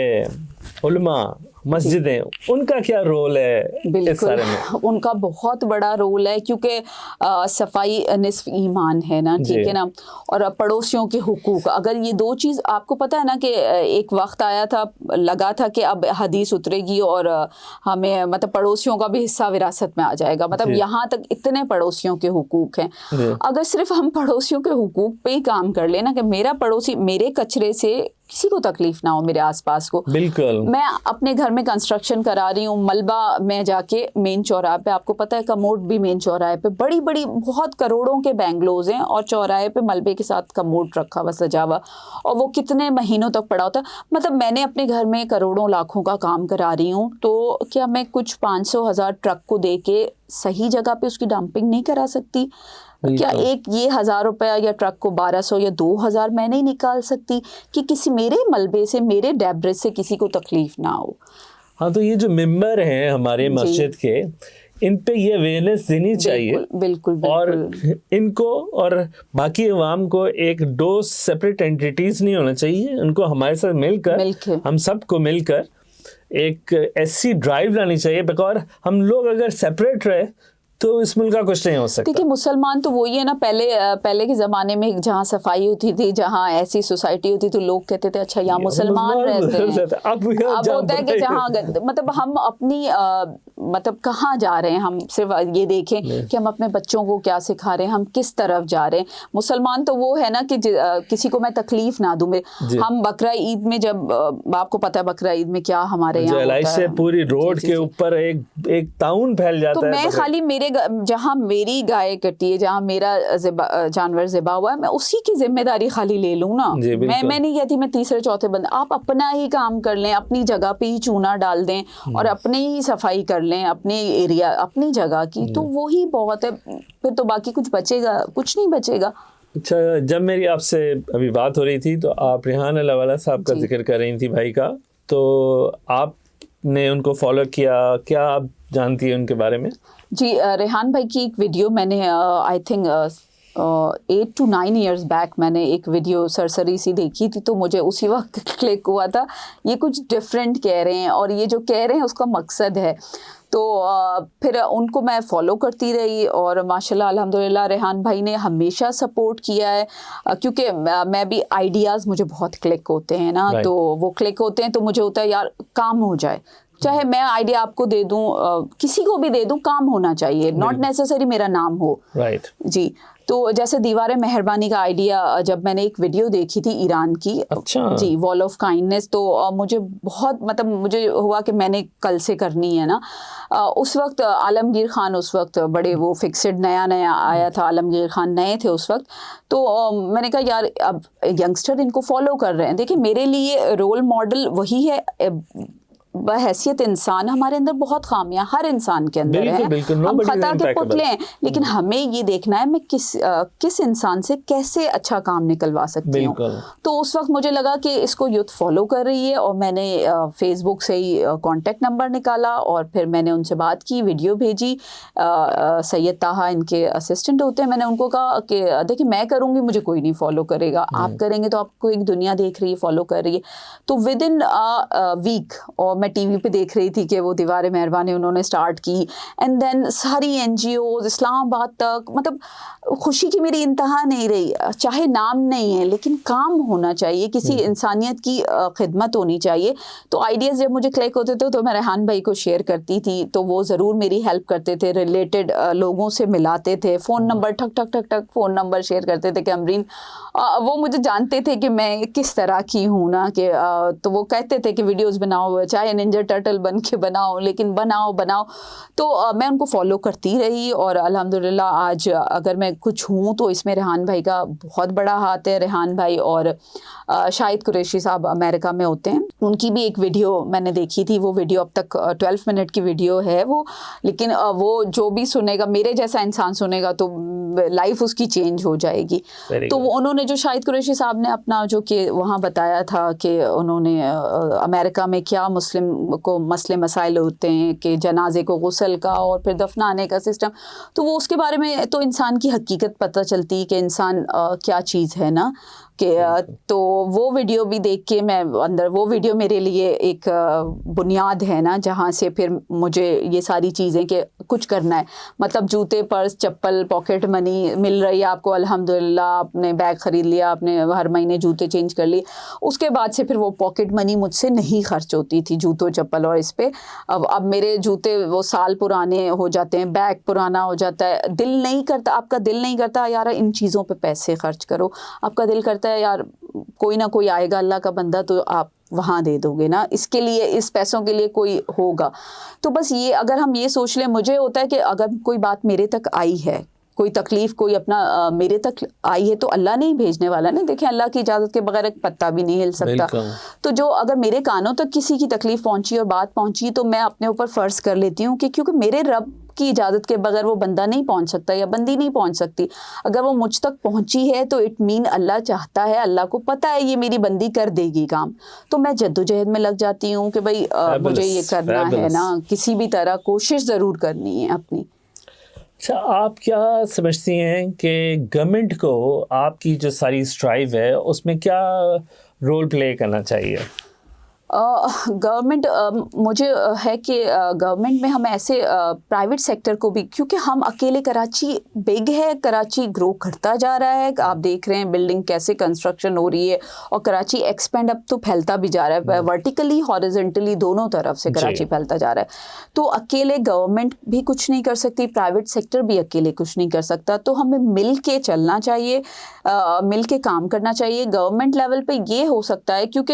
उलमा, मस्जिदें, उनका क्या रोल है इस सारे में? उनका बहुत बड़ा रोल है, क्योंकि सफाई निस्फ ईमान है ना, ठीक है ना, और पड़ोसियों के हुकूक, अगर ये दो चीज़, आपको पता है ना कि एक वक्त आया था, लगा था कि अब हदीस उतरेगी और हमें मतलब पड़ोसियों का भी हिस्सा विरासत में आ जाएगा, मतलब यहाँ तक इतने पड़ोसियों के हुकूक हैं। अगर सिर्फ हम पड़ोसियों के हुकूक पे ही काम कर लेना कि मेरा पड़ोसी, मेरे कचरे से किसी को तकलीफ ना हो, मेरे आसपास को, बिल्कुल। मैं अपने घर में कंस्ट्रक्शन करा रही हूँ, मलबा में जाके मेन चौराहे पे, आपको पता है कमोड भी मेन चौराहे पे, बड़ी बड़ी बहुत करोड़ों के बैंगलोज हैं और चौराहे पे मलबे के साथ कमोड रखा हुआ, सजा हुआ, और वो कितने महीनों तक पड़ा होता है। मतलब मैंने अपने घर में करोड़ों लाखों का काम करा रही हूँ, तो क्या मैं कुछ 500,000 ट्रक को दे के सही जगह पे उसकी डंपिंग नहीं करा सकती? क्या एक ये 1,000 रुपया या ट्रक को 1200 या 2,000 मैं नहीं निकाल सकती कि किसी मेरे मलबे से, मेरे डेब्रिज से किसी को तकलीफ ना हो? हाँ, तो ये जो मेंबर हैं हमारे मस्जिद के, इन पे ये अवेयरनेस देनी चाहिए। बिल्कुल। और इनको और बाकी अवाम को एक दो सेपरेट एंटिटीज नहीं होना चाहिए, उनको हमारे साथ मिलकर हम सबको मिलकर एक ऐसी ड्राइव लानी चाहिए, बिकॉज हम लोग अगर सेपरेट रहे तो इस मुल्क का कुछ नहीं हो सकता। देखिए, मुसलमान तो वही है ना, पहले के ज़माने में जहाँ सफाई होती थी, जहाँ ऐसी सोसाइटी होती तो लोग कहते थे अच्छा यहाँ मुसलमान रहते हैं। अब होता है कि जहाँ मतलब हम अपनी मतलब कहाँ जा रहे हैं, हम सिर्फ ये देखें कि हम अपने बच्चों को क्या सिखा रहे हैं, हम किस तरफ जा रहे हैं। मुसलमान तो वो है ना कि किसी को मैं तकलीफ ना दूँ। हम बकरा ईद में, जब आपको पता है बकरा ईद में क्या हमारे यहाँ से पूरी रोड के ऊपर एक ताउन फैल जाता है। तो मैं खाली मेरे जहाँ मेरी गाय कटी है, जहाँ मेरा जानवर ज़िबा हुआ है, मैं उसी की जिम्मेदारी खाली ले लूँ ना। मैं नहीं कहती मैं तीसरे चौथे बंदे, आप अपना ही काम कर लें, अपनी जगह पे ही चूना डाल दें और अपनी ही सफाई कर लें, अपने एरिया, अपनी जगह की, तो वो ही बहुत है। फिर तो बाकी कुछ बचेगा, कुछ नहीं बचेगा। अच्छा, जब मेरी आपसे अभी बात हो रही थी तो आप रेहान अल्लाहवाला साहब का जिक्र कर रही थी, भाई का, तो आपने उनको फॉलो किया, क्या आप जानती हैं उनके बारे में? जी, रेहान भाई की एक वीडियो मैंने I think 8 to 9 years back मैंने एक वीडियो सरसरी सी देखी थी, तो मुझे उसी वक्त क्लिक हुआ था ये कुछ डिफरेंट कह रहे हैं और ये जो कह रहे हैं उसका मकसद है। तो फिर उनको मैं फ़ॉलो करती रही और माशाल्लाह अल्हम्दुलिल्लाह रेहान भाई ने हमेशा सपोर्ट किया है, क्योंकि मैं भी आइडियाज़ मुझे बहुत क्लिक होते हैं ना, तो वो क्लिक होते हैं तो मुझे होता है यार काम हो जाए, चाहे मैं आइडिया आपको दे दूं, किसी को भी दे दूं, काम होना चाहिए, नॉट नेसेसरी मेरा नाम हो। जी, तो जैसे दीवार मेहरबानी का आइडिया जब मैंने एक वीडियो देखी थी ईरान की, अच्छा। जी, वॉल ऑफ काइंडनेस, तो मुझे बहुत मतलब मुझे हुआ कि मैंने कल से करनी है ना। उस वक्त आलमगीर खान, उस वक्त बड़े वो फिक्सड नया आया था, आलमगीर खान नए थे उस वक्त, तो मैंने कहा यार अब यंगस्टर इनको फॉलो कर रहे हैं, देखिए मेरे लिए रोल मॉडल वही है। बहैसियत इंसान हमारे अंदर बहुत खामियां हर इंसान के अंदर है, हम खता के पुतले हैं, लेकिन हमें ये देखना है मैं किस इंसान से कैसे अच्छा काम निकलवा सकती हूँ। तो उस वक्त मुझे लगा कि इसको यूथ फॉलो कर रही है और मैंने फेसबुक से ही कांटेक्ट नंबर निकाला और फिर मैंने उनसे बात की, वीडियो भेजी। सैयद ताहा इनके असिस्टेंट होते हैं, मैंने उनको कहा कि देखिए मैं करूँगी, मुझे कोई नहीं फॉलो करेगा, आप करेंगे तो आपको एक दुनिया देख रही है, फॉलो कर रही है। तो विद इन वीक, और मैं टीवी पे देख रही थी कि वो दीवार मेहरबानी उन्होंने स्टार्ट की, एंड देन सारी NGOs इस्लामाबाद तक, मतलब खुशी की मेरी इंतहा नहीं रही। चाहे नाम नहीं है लेकिन काम होना चाहिए, किसी इंसानियत की खिदमत होनी चाहिए। तो आइडियाज़ जब मुझे क्लिक होते थे तो मैं रेहान भाई को शेयर करती थी, तो वो ज़रूर मेरी हेल्प करते थे, रिलेटेड लोगों से मिलाते थे, फ़ोन नंबर ठक ठक ठक ठक फ़ोन नंबर शेयर करते थे कि अमरीन, वो मुझे जानते थे कि मैं किस तरह की हूँ ना, कि तो वो कहते थे कि वीडियोज़ बनाओ, चाहे निंजा टर्टल बन के बनाओ, लेकिन बनाओ। तो मैं उनको फॉलो करती रही और अल्हम्दुलिल्लाह आज अगर मैं कुछ हूँ तो इसमें रेहान भाई का बहुत बड़ा हाथ है। रेहान भाई और शाहिद कुरैशी साहब अमेरिका में होते हैं, उनकी भी एक वीडियो मैंने देखी थी। वो वीडियो अब तक 12 मिनट की वीडियो है वो, लेकिन वो जो भी सुनेगा, मेरे जैसा इंसान सुनेगा तो लाइफ उसकी चेंज हो जाएगी। तो उन्होंने जो शाहिद कुरैशी साहब ने अपना जो कि वहाँ बताया था कि उन्होंने अमेरिका में क्या मुस्लिम को मसले मसाइल होते हैं कि जनाजे को गुस्ल का और फिर दफनाने का सिस्टम, तो वो उसके बारे में तो इंसान की हकीकत पता चलती है कि इंसान क्या चीज़ है ना कि तो वो वीडियो भी देख के मैं अंदर, वो वीडियो मेरे लिए एक बुनियाद है ना जहाँ से फिर मुझे ये सारी चीज़ें कि कुछ करना है। मतलब जूते, पर्स, चप्पल, पॉकेट मनी मिल रही है आपको अल्हम्दुलिल्लाह, आपने बैग ख़रीद लिया, आपने हर महीने जूते चेंज कर लिए, उसके बाद से फिर वो पॉकेट मनी मुझसे नहीं खर्च होती थी जूतों चप्पल और इस पर। अब मेरे जूते वो साल पुराने हो जाते हैं, बैग पुराना हो जाता है, दिल नहीं करता, आपका दिल नहीं करता यार इन चीज़ों पर पैसे खर्च करो, आपका दिल करता है यार कोई ना कोई आएगा अल्लाह का बंदा तो आप वहाँ दे दोगे ना, इसके लिए, इस पैसों के लिए कोई होगा। तो बस ये अगर हम ये सोच लें, मुझे होता है कि अगर कोई बात मेरे तक आई है, कोई तकलीफ़ कोई अपना मेरे तक आई है तो अल्लाह नहीं भेजने वाला ना। देखें अल्लाह की इजाज़त के बगैर एक पत्ता भी नहीं हिल सकता। तो जो अगर मेरे कानों तक किसी की तकलीफ़ पहुँची और बात पहुँची तो मैं अपने ऊपर फ़र्ज़ कर लेती हूँ कि क्योंकि मेरे रब की इजाज़त के बगैर वो बंदा नहीं पहुंच सकता या बंदी नहीं पहुंच सकती। अगर वो मुझ तक पहुंची है तो इट मीन अल्लाह चाहता है, अल्लाह को पता है ये मेरी बंदी कर देगी काम, तो मैं जद्दोजहद में लग जाती हूँ कि भाई मुझे ये करना है ना, किसी भी तरह कोशिश ज़रूर करनी है अपनी। अच्छा, आप क्या समझती हैं कि गवर्नमेंट को आपकी जो सारी स्ट्राइव है उसमें क्या रोल प्ले करना चाहिए? गवर्नमेंट मुझे है कि गवर्नमेंट में हम ऐसे प्राइवेट सेक्टर को भी, क्योंकि हम अकेले, कराची बिग है, कराची ग्रो करता जा रहा है, आप देख रहे हैं बिल्डिंग कैसे कंस्ट्रक्शन हो रही है और कराची एक्सपेंड अब तो फैलता भी जा रहा है, वर्टिकली हॉरिजॉन्टली दोनों तरफ से कराची फैलता जा रहा है। तो अकेले गवर्नमेंट भी कुछ नहीं कर सकती, प्राइवेट सेक्टर भी अकेले कुछ नहीं कर सकता, तो हमें मिल के चलना चाहिए, मिल के काम करना चाहिए। गवर्नमेंट लेवल पे ये हो सकता है क्योंकि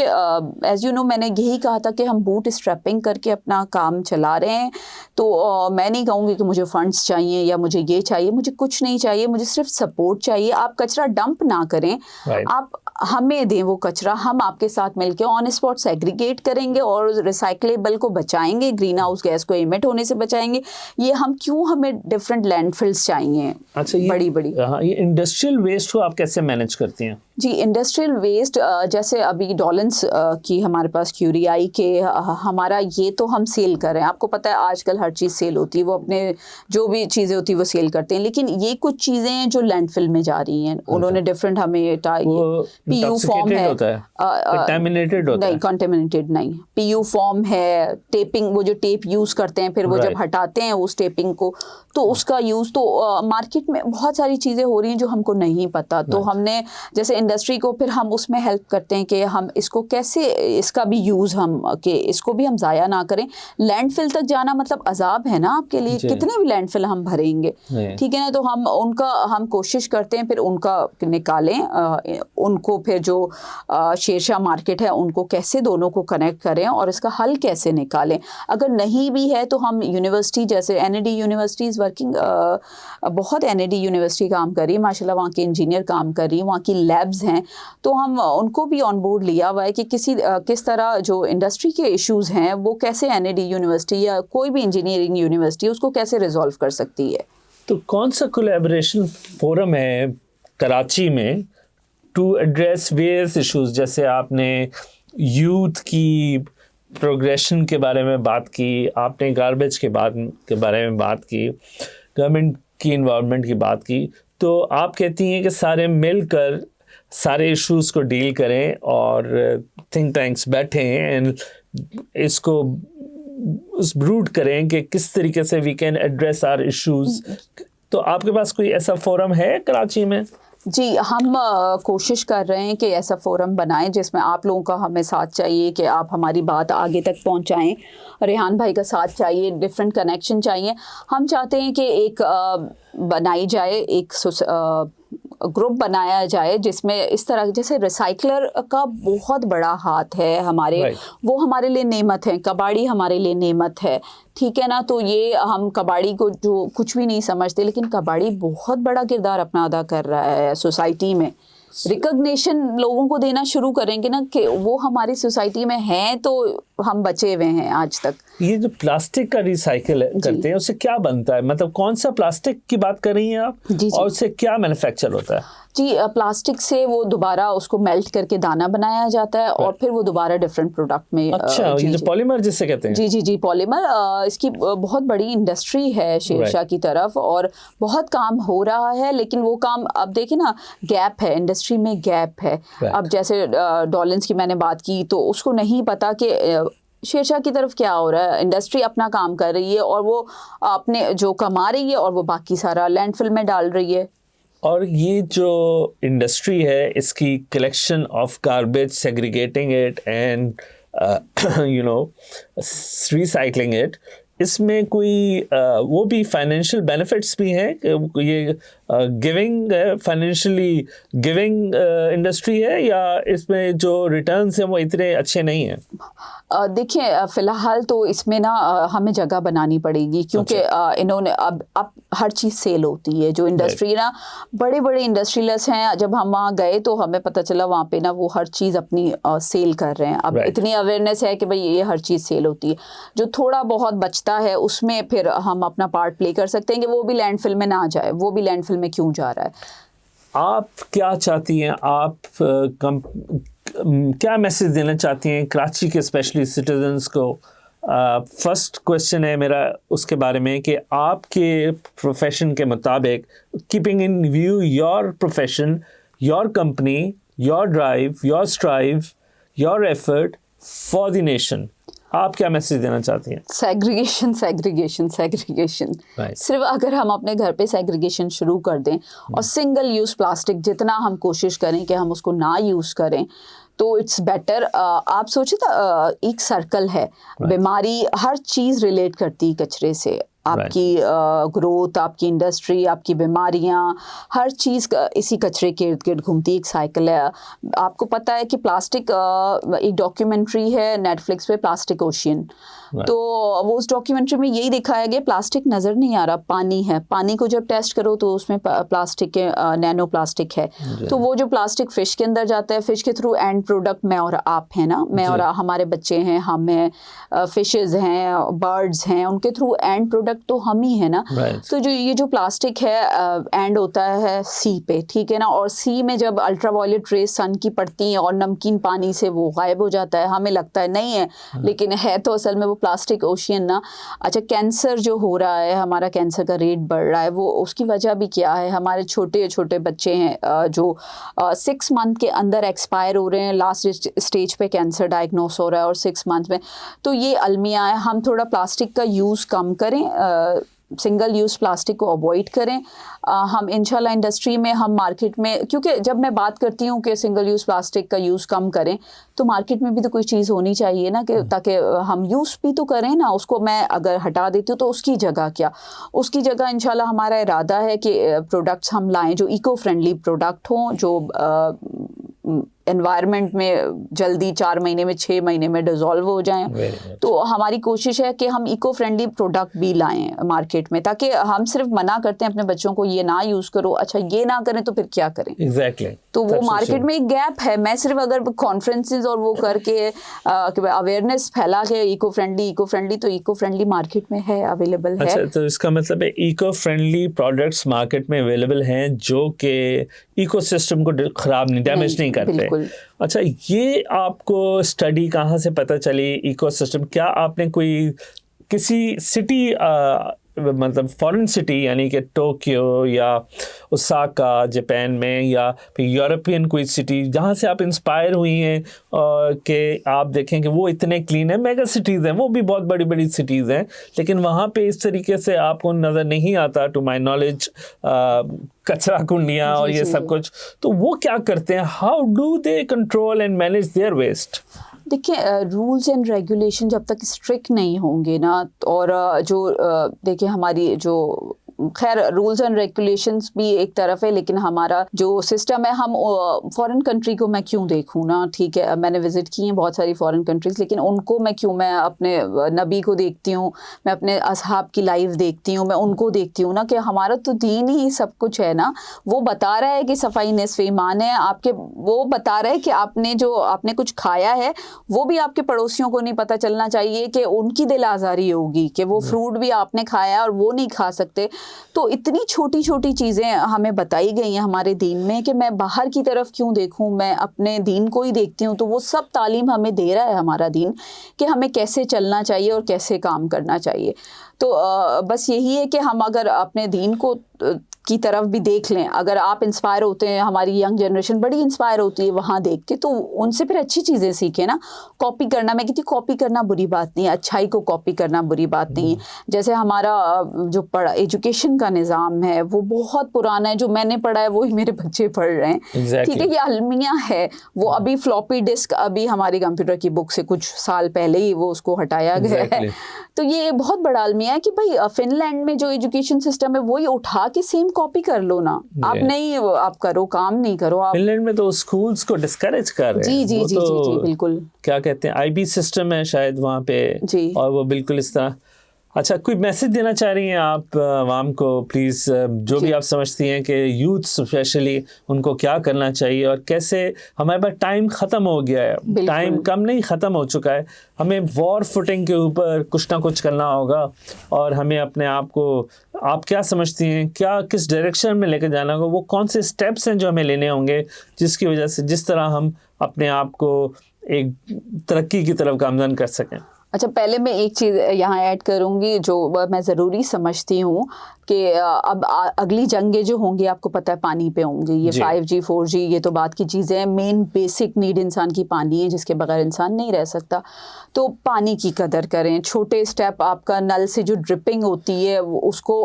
एज यू नो मैंने यही कहा था कि हम बूट स्ट्रैपिंग करके अपना काम चला रहे हैं। तो मैं नहीं कहूँगी कि मुझे फंड्स चाहिए या मुझे ये चाहिए, मुझे कुछ नहीं चाहिए, मुझे सिर्फ सपोर्ट चाहिए। आप कचरा डंप ना करें, आप हमें दें वो कचरा, हम आपके साथ मिलकर ऑन स्पॉट सेग्रीगेट करेंगे और रिसाइक्लेबल को बचाएंगे, ग्रीन हाउस गैस को इमिट होने से बचाएंगे। ये हम क्यों, हमें डिफरेंट लैंडफिल्स चाहिए। अच्छा, बड़ी ये इंडस्ट्रियल वेस्ट को आप कैसे मैनेज करती हैं? जी, इंडस्ट्रियल वेस्ट जैसे अभी डॉलेंस की हमारे पास क्यूरी आई कि हमारा ये तो हम सेल कर रहे हैं। आपको पता है आजकल हर चीज़ सेल होती है, वो अपने जो भी चीज़ें होती है वो सेल करते हैं, लेकिन ये कुछ चीज़ें हैं जो लैंडफिल में जा रही हैं। उन्होंने डिफरेंट हमें पीयू फॉर्म है, कंटामिनेटेड होता है, नहीं कंटामिनेटेड नहीं, पीयू फॉर्म है, टेपिंग, वो जो टेप यूज़ करते हैं फिर वो जब हटाते हैं उस टेपिंग को तो उसका यूज़, तो मार्केट में बहुत सारी चीज़ें हो रही हैं जो हमको नहीं पता। तो हमने जैसे इंडस्ट्री को फिर हम उसमें हेल्प करते हैं कि हम इसको कैसे, इसका भी यूज़ हम कि इसको भी हम ज़ाया ना करें। लैंडफिल तक जाना मतलब अजाब है ना आपके लिए, कितने भी लैंडफिल हम भरेंगे, ठीक है ना। तो हम कोशिश करते हैं फिर उनका निकालें, उनको फिर जो शेरशाह मार्केट है उनको कैसे दोनों को कनेक्ट करें और इसका हल कैसे निकालें। अगर नहीं भी है तो हम यूनिवर्सिटी जैसे NAD यूनिवर्सिटी इज़ वर्किंग, बहुत NAD यूनिवर्सिटी काम कर रही है माशाल्लाह, वहाँ के इंजीनियर काम कर रही है, वहाँ की लैब्स हैं, तो हम उनको भी ऑन बोर्ड लिया हुआ है कि किस तरह जो इंडस्ट्री के इश्यूज़ हैं वो कैसे NAD यूनिवर्सिटी या कोई भी इंजीनियरिंग यूनिवर्सिटी उसको कैसे रिजॉल्व कर सकती है। तो कौन सा कोलैबोरेशन फोरम है कराची में टू एड्रेस वेरियस इश्यूज, जैसे आपने यूथ की प्रोग्रेशन के बारे में बात की, आपने गार्बेज के बारे में बात की, गवर्नमेंट की इन्वॉल्वमेंट की बात की, तो आप कहती हैं कि सारे मिलकर सारे इश्यूज को डील करें और थिंक टैंक्स बैठें एंड इसको उस ब्रूड करें कि किस तरीके से we can address our issues. तो आपके पास कोई ऐसा फोरम है कराची में? जी, हम कोशिश कर रहे हैं कि ऐसा फोरम बनाएं जिसमें आप लोगों का हमें साथ चाहिए कि आप हमारी बात आगे तक पहुंचाएं, रेहान भाई का साथ चाहिए, डिफरेंट कनेक्शन चाहिए। हम चाहते हैं कि एक बनाई जाए एक ग्रुप बनाया जाए जिसमें इस तरह जैसे रिसाइकलर का बहुत बड़ा हाथ है हमारे, वो हमारे लिए नेमत है, कबाड़ी हमारे लिए नेमत है, ठीक है ना। तो ये हम कबाड़ी को जो कुछ भी नहीं समझते, लेकिन कबाड़ी बहुत बड़ा किरदार अपना अदा कर रहा है सोसाइटी में। रिकॉग्निशन लोगों को देना शुरू करेंगे ना कि वो हमारी सोसाइटी में हैं, तो हम बचे हुए हैं आज तक। ये जो प्लास्टिक का रिसाइकिल करते हैं उससे क्या बनता है, मतलब कौन सा प्लास्टिक की बात कर रही हैं आप? जी। और उससे क्या मैन्युफैक्चर होता है? जी, प्लास्टिक से वो दोबारा उसको मेल्ट करके दाना बनाया जाता है और फिर वो दोबारा डिफरेंट प्रोडक्ट में। अच्छा, ये जो पॉलीमर जिसे कहते हैं? जी, पॉलीमर। इसकी बहुत बड़ी इंडस्ट्री है शेरशाह की तरफ और बहुत काम हो रहा है, लेकिन वो काम अब देखिए ना, गैप है, इंडस्ट्री में गैप है। अब जैसे डॉलिन्स की मैंने बात की, तो उसको नहीं पता कि शेरशाह की तरफ क्या हो रहा है। इंडस्ट्री अपना काम कर रही है और वो अपने जो कमा रही है और वो बाकी सारा लैंडफिल में डाल रही है। और ये जो इंडस्ट्री है इसकी collection of garbage, segregating it and recycling it, इसमें कोई वो भी फाइनेंशियल बेनिफिट्स भी हैं? ये गिविंग फाइनेंशियली गिविंग इंडस्ट्री है या इसमें जो रिटर्न्स हैं वो इतने अच्छे नहीं हैं? देखिए, फ़िलहाल तो इसमें ना हमें जगह बनानी पड़ेगी, क्योंकि इन्होंने अब हर चीज़ सेल होती है। जो इंडस्ट्री ना, बड़े बड़े इंडस्ट्रियलिस्ट हैं, जब हम वहाँ गए तो हमें पता चला वहाँ पे ना वो हर चीज़ अपनी सेल कर रहे हैं। अब इतनी अवेयरनेस है कि भाई ये हर चीज़ सेल होती है। जो थोड़ा बहुत बचता है उसमें फिर हम अपना पार्ट प्ले कर सकते हैं कि वो भी लैंडफिल में ना जाए। वो भी लैंडफिल में क्यों जा रहा है? आप क्या चाहती हैं, आप क्या मैसेज देना चाहती हैं कराची के स्पेशली सिटीजन्स को? फर्स्ट क्वेश्चन है मेरा उसके बारे में कि आपके प्रोफेशन के मुताबिक, keeping in view your profession, your company, your drive, your strive, your effort for the nation, आप क्या मैसेज देना चाहती हैं? सेग्रीगेशन। सिर्फ अगर हम अपने घर पे सेग्रीगेशन शुरू कर दें और सिंगल यूज़ प्लास्टिक जितना हम कोशिश करें कि हम उसको ना यूज़ करें, तो इट्स बेटर। आप सोचिए तो एक सर्कल है, बीमारी हर चीज़ रिलेट करती है कचरे से। आपकी ग्रोथ, आपकी इंडस्ट्री, आपकी बीमारियां, हर चीज़ इसी कचरे के इर्द गिर्द घूमती, एक साइकिल है। आपको पता है कि प्लास्टिक, एक डॉक्यूमेंट्री है नेटफ्लिक्स पे, प्लास्टिक ओशियन। तो वो उस डॉक्यूमेंट्री में यही दिखाया गया, प्लास्टिक नज़र नहीं आ रहा, पानी है। पानी को जब टेस्ट करो तो उसमें प्लास्टिक के नैनो प्लास्टिक है। तो वो जो प्लास्टिक फ़िश के अंदर जाता है, फ़िश के थ्रू एंड प्रोडक्ट मैं और आप हैं ना, मैं और हमारे बच्चे हैं, हम हैं, फिशेज़ हैं, बर्ड्स हैं, उनके थ्रू एंड प्रोडक्ट तो हम ही है ना। तो जो ये जो प्लास्टिक है एंड होता है सी पे, ठीक है ना। और सी में जब अल्ट्रावायलेट रेस सन की पड़ती हैं और नमकीन पानी से वो गायब हो जाता है, हमें लगता है नहीं है, लेकिन है तो असल में वो प्लास्टिक ओशियन ना। अच्छा, कैंसर जो हो रहा है, हमारा कैंसर का रेट बढ़ रहा है, वो उसकी वजह भी क्या है? हमारे छोटे छोटे बच्चे हैं जो 6 मंथ के अंदर एक्सपायर हो रहे हैं, लास्ट स्टेज पे कैंसर डायग्नोस हो रहा है और 6 मंथ में। तो ये अलमिया है, हम थोड़ा प्लास्टिक का यूज़ कम करें, सिंगल यूज़ प्लास्टिक को अवॉइड करें। हम इंशाल्लाह इंडस्ट्री में, हम मार्केट में, क्योंकि जब मैं बात करती हूँ कि सिंगल यूज़ प्लास्टिक का यूज़ कम करें, तो मार्केट में भी तो कोई चीज़ होनी चाहिए ना, कि ताकि हम यूज़ भी तो करें ना। उसको मैं अगर हटा देती हूँ तो उसकी जगह क्या? उसकी जगह इंशाल्लाह हमारा इरादा है कि प्रोडक्ट्स हम लाएँ जो इको फ्रेंडली प्रोडक्ट हों, जो एनवायरनमेंट में जल्दी 4 महीने में 6 महीने में डिज़ोल्व हो जाएं। तो हमारी कोशिश है कि हम इको फ्रेंडली प्रोडक्ट भी लाएं मार्केट में, ताकि हम सिर्फ मना करते हैं अपने बच्चों को ये ना यूज़ करो, अच्छा ये ना करें तो फिर क्या करें? एग्जैक्टली। तो वो मार्केट में एक गैप है। मैं सिर्फ अगर कॉन्फ्रेंसेस और वो करके अवेयरनेस फैला के इको फ्रेंडली तो इको फ्रेंडली मार्केट में है, अवेलेबल है। अच्छा, तो इसका मतलब है इको फ्रेंडली प्रोडक्ट्स मार्केट में अवेलेबल हैं जो कि इकोसिस्टम को खराब नहीं, डैमेज नहीं करते। अच्छा, ये आपको स्टडी कहाँ से पता चली इकोसिस्टम? क्या आपने कोई किसी सिटी मतलब फॉरेन सिटी यानी कि टोक्यो या ओसाका जापान में, या फिर यूरोपियन कोई सिटी जहाँ से आप इंस्पायर हुई हैं कि आप देखें कि वो इतने क्लीन है? मेगा सिटीज़ हैं, वो भी बहुत बड़ी बड़ी सिटीज़ हैं, लेकिन वहाँ पे इस तरीके से आपको नज़र नहीं आता, टू माई नॉलेज, कचरा कुंडियाँ और ये सब कुछ। तो वो क्या करते हैं? How do they control and manage their waste? देखिए, रूल्स एंड रेगुलेशन जब तक स्ट्रिक्ट नहीं होंगे ना, और जो देखिए हमारी जो खैर रूल्स एंड रेगुलेशंस भी एक तरफ है, लेकिन हमारा जो सिस्टम है, हम फॉरेन कंट्री को मैं क्यों देखूँ ना, ठीक है, मैंने विजिट की हैं बहुत सारी फॉरेन कंट्रीज़, लेकिन उनको मैं अपने नबी को देखती हूँ, मैं अपने असहाब की लाइफ देखती हूँ, मैं उनको देखती हूँ ना कि हमारा तो दीन ही सब कुछ है ना। वो बता रहा है कि सफाई निस्फ ईमान है आपके, वो बता रहा है कि आपने कुछ खाया है वो भी आपके पड़ोसियों को नहीं पता चलना चाहिए कि उनकी दिल आज़ारी होगी कि वो फ्रूट भी आपने खाया और वो नहीं खा सकते। तो इतनी छोटी छोटी चीज़ें हमें बताई गई हैं हमारे दीन में कि मैं बाहर की तरफ क्यों देखूं, मैं अपने दीन को ही देखती हूं। तो वो सब तालीम हमें दे रहा है हमारा दीन कि हमें कैसे चलना चाहिए और कैसे काम करना चाहिए। तो बस यही है कि हम अगर अपने दीन को की तरफ भी देख लें, अगर आप इंस्पायर होते हैं, हमारी यंग जनरेशन बड़ी इंस्पायर होती है वहाँ देख के, तो उनसे फिर अच्छी चीज़ें सीखें ना। कॉपी करना, मैं कहती हूँ कॉपी करना बुरी बात नहीं है, अच्छाई को कॉपी करना बुरी बात नहीं है। जैसे हमारा जो एजुकेशन का निज़ाम है वो बहुत पुराना है, जो मैंने पढ़ा है वही मेरे बच्चे पढ़ रहे हैं, ठीक है। ये अलमिया है, वो अभी फ्लॉपी डिस्क अभी हमारी कंप्यूटर की बुक से कुछ साल पहले ही वो उसको हटाया गया है। तो ये बहुत बड़ा अलमिया है कि भाई फिनलैंड में जो एजुकेशन सिस्टम है वही उठा के सेम कॉपी कर लो ना, आप नहीं, आप करो, काम नहीं करो आप। फिनलैंड में तो स्कूल्स को डिस्करेज कर रहे हैं। जी बिल्कुल, क्या कहते हैं, IB सिस्टम है शायद वहाँ पे, और वो बिल्कुल इस तरह। अच्छा, कोई मैसेज देना चाह रही हैं आप आवाम को प्लीज़, जो भी आप समझती हैं कि यूथ स्पेशली उनको क्या करना चाहिए और कैसे? हमारे पास टाइम ख़त्म हो गया है, टाइम कम नहीं ख़त्म हो चुका है, हमें वॉर फुटिंग के ऊपर कुछ ना कुछ करना होगा और हमें अपने आप को, आप क्या समझती हैं, क्या किस डायरेक्शन में लेकर जाना होगा, वो कौन से स्टेप्स हैं जो हमें लेने होंगे जिसकी वजह से जिस तरह हम अपने आप को एक तरक्की की तरफ गामज़न कर सकें? अच्छा, पहले मैं एक चीज़ यहाँ ऐड करूँगी जो मैं ज़रूरी समझती हूँ कि अब अगली जंगें जो होंगी आपको पता है पानी पे होंगी। ये 5G 4G ये तो बात की चीज़ें हैं, मेन बेसिक नीड इंसान की पानी है जिसके बगैर इंसान नहीं रह सकता। तो पानी की कदर करें, छोटे स्टेप, आपका नल से जो ड्रिपिंग होती है उसको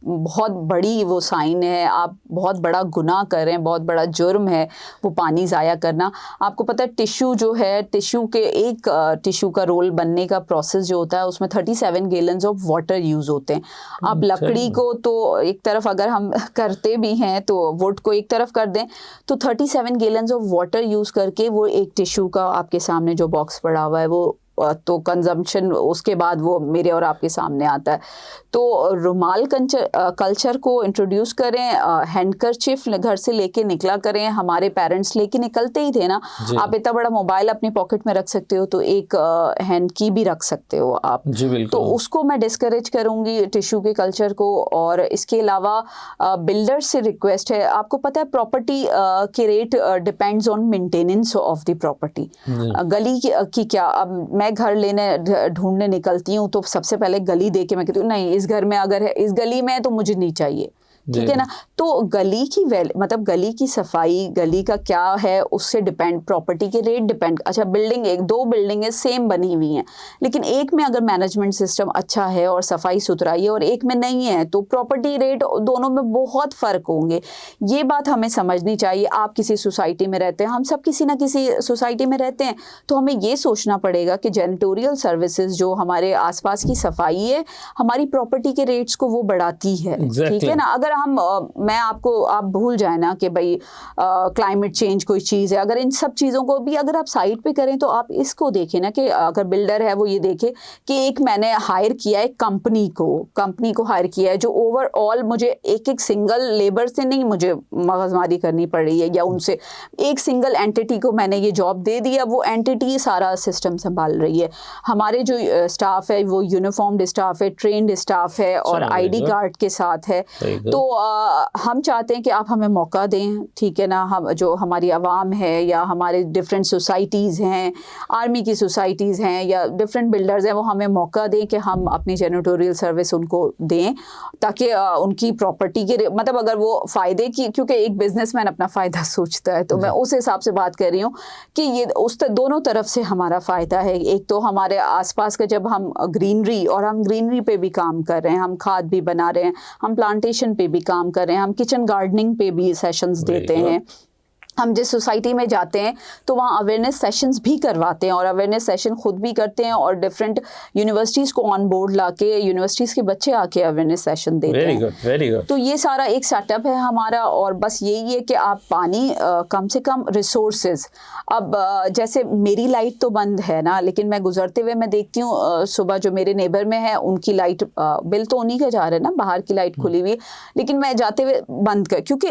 बहुत बड़ी वो साइन है, आप बहुत बड़ा गुनाह कर रहे हैं, बहुत बड़ा जुर्म है वो पानी ज़ाया करना। आपको पता है टिश्यू जो है, टिश्यू के एक टिश्यू का रोल बनने का प्रोसेस जो होता है उसमें 37 गैलन्स ऑफ वाटर यूज़ होते हैं। आप लकड़ी को तो एक तरफ अगर हम करते भी हैं तो वुड को एक तरफ कर दें तो 37 गैलन्स ऑफ वाटर यूज़ करके वो एक टिश्यू का आपके सामने जो बॉक्स पड़ा हुआ है वो तो कंजम्पशन उसके बाद वो मेरे और आपके सामने आता है। तो रुमाल कल्चर को इंट्रोड्यूस करें, हैंडकरचिफ घर से लेके निकला करें। हमारे पेरेंट्स लेके निकलते ही थे ना, आप इतना बड़ा मोबाइल अपनी पॉकेट में रख सकते हो तो एक हैंड की भी रख सकते हो आप, तो उसको मैं डिस्करेज करूँगी टिश्यू के कल्चर को। और इसके अलावा बिल्डर से रिक्वेस्ट है, आपको पता है प्रॉपर्टी के rate depends on maintenance of the property. गली की क्या, अब मैं घर लेने ढूंढने निकलती हूँ तो सबसे पहले गली देख के मैं कहती हूँ नहीं, इस घर में अगर है, इस गली में है तो मुझे नहीं चाहिए, ठीक है ना। तो गली की मतलब गली की सफाई, गली का क्या है उससे डिपेंड, प्रॉपर्टी के रेट डिपेंड। अच्छा, बिल्डिंग एक दो बिल्डिंगें सेम बनी हुई हैं लेकिन एक में अगर मैनेजमेंट सिस्टम अच्छा है और सफाई सुथराई है और एक में नहीं है तो प्रॉपर्टी रेट दोनों में बहुत फ़र्क होंगे। ये बात हमें समझनी चाहिए। आप किसी सोसाइटी में रहते हैं, हम सब किसी ना किसी सोसाइटी में रहते हैं, तो हमें ये सोचना पड़ेगा कि जेनिटोरियल सर्विसेज जो हमारे आसपास की सफाई है हमारी प्रॉपर्टी के रेट्स को वो बढ़ाती है, ठीक है ना। अगर आप भूल जाए ना कि भाई क्लाइमेट चेंज कोई चीज़ है, अगर इन सब चीज़ों को भी अगर आप साइड पे करें तो आप इसको देखें ना कि अगर बिल्डर है वो ये देखे कि एक मैंने हायर किया है कंपनी को हायर किया है जो ओवरऑल मुझे एक सिंगल लेबर से नहीं मुझे मगजमारी करनी पड़ रही है, या उनसे एक सिंगल एंटिटी को मैंने ये जॉब दे दिया, वो एंटिटी सारा सिस्टम संभाल रही है। हमारे जो स्टाफ है वो यूनिफॉर्म्ड स्टाफ है, ट्रेंड स्टाफ है और ID कार्ड के साथ है। तो हम चाहते हैं कि आप हमें मौका दें, ठीक है ना। हम जो हमारी आवाम है या हमारे डिफरेंट सोसाइटीज़ हैं, आर्मी की सोसाइटीज़ हैं या डिफरेंट बिल्डर्स हैं, वो हमें मौका दें कि हम अपनी जेनिटोरियल सर्विस उनको दें ताकि उनकी प्रॉपर्टी के मतलब अगर वो फ़ायदे की, क्योंकि एक बिजनेसमैन अपना फ़ायदा सोचता है तो मैं उस हिसाब से बात कर रही हूँ कि ये दोनों तरफ से हमारा फ़ायदा है। एक तो हमारे आसपास का जब हम ग्रीनरी, और हम ग्रीनरी पे भी काम कर रहे हैं, हम खाद भी बना रहे हैं, हम प्लांटेशन पे भी काम कर रहे हैं, हम किचन गार्डनिंग पे भी सेशंस देते हैं, हम जिस सोसाइटी में जाते हैं तो वहाँ अवेयरनेस सेशंस भी करवाते हैं और अवेयरनेस सेशन खुद भी करते हैं और डिफरेंट यूनिवर्सिटीज़ को ऑन बोर्ड लाके यूनिवर्सिटीज़ के बच्चे आके अवेयरनेस सेशन देते हैं। Very good. तो ये सारा एक सेटअप है हमारा और बस यही है कि आप पानी कम से कम रिसोर्सेज, अब जैसे मेरी लाइट तो बंद है ना, लेकिन मैं गुजरते हुए मैं देखती हूँ सुबह जो मेरे नेबर में है उनकी लाइट बिल तो उन्हीं का जा रहा है ना, बाहर की लाइट खुली हुई, लेकिन मैं जाते हुए बंद कर, क्योंकि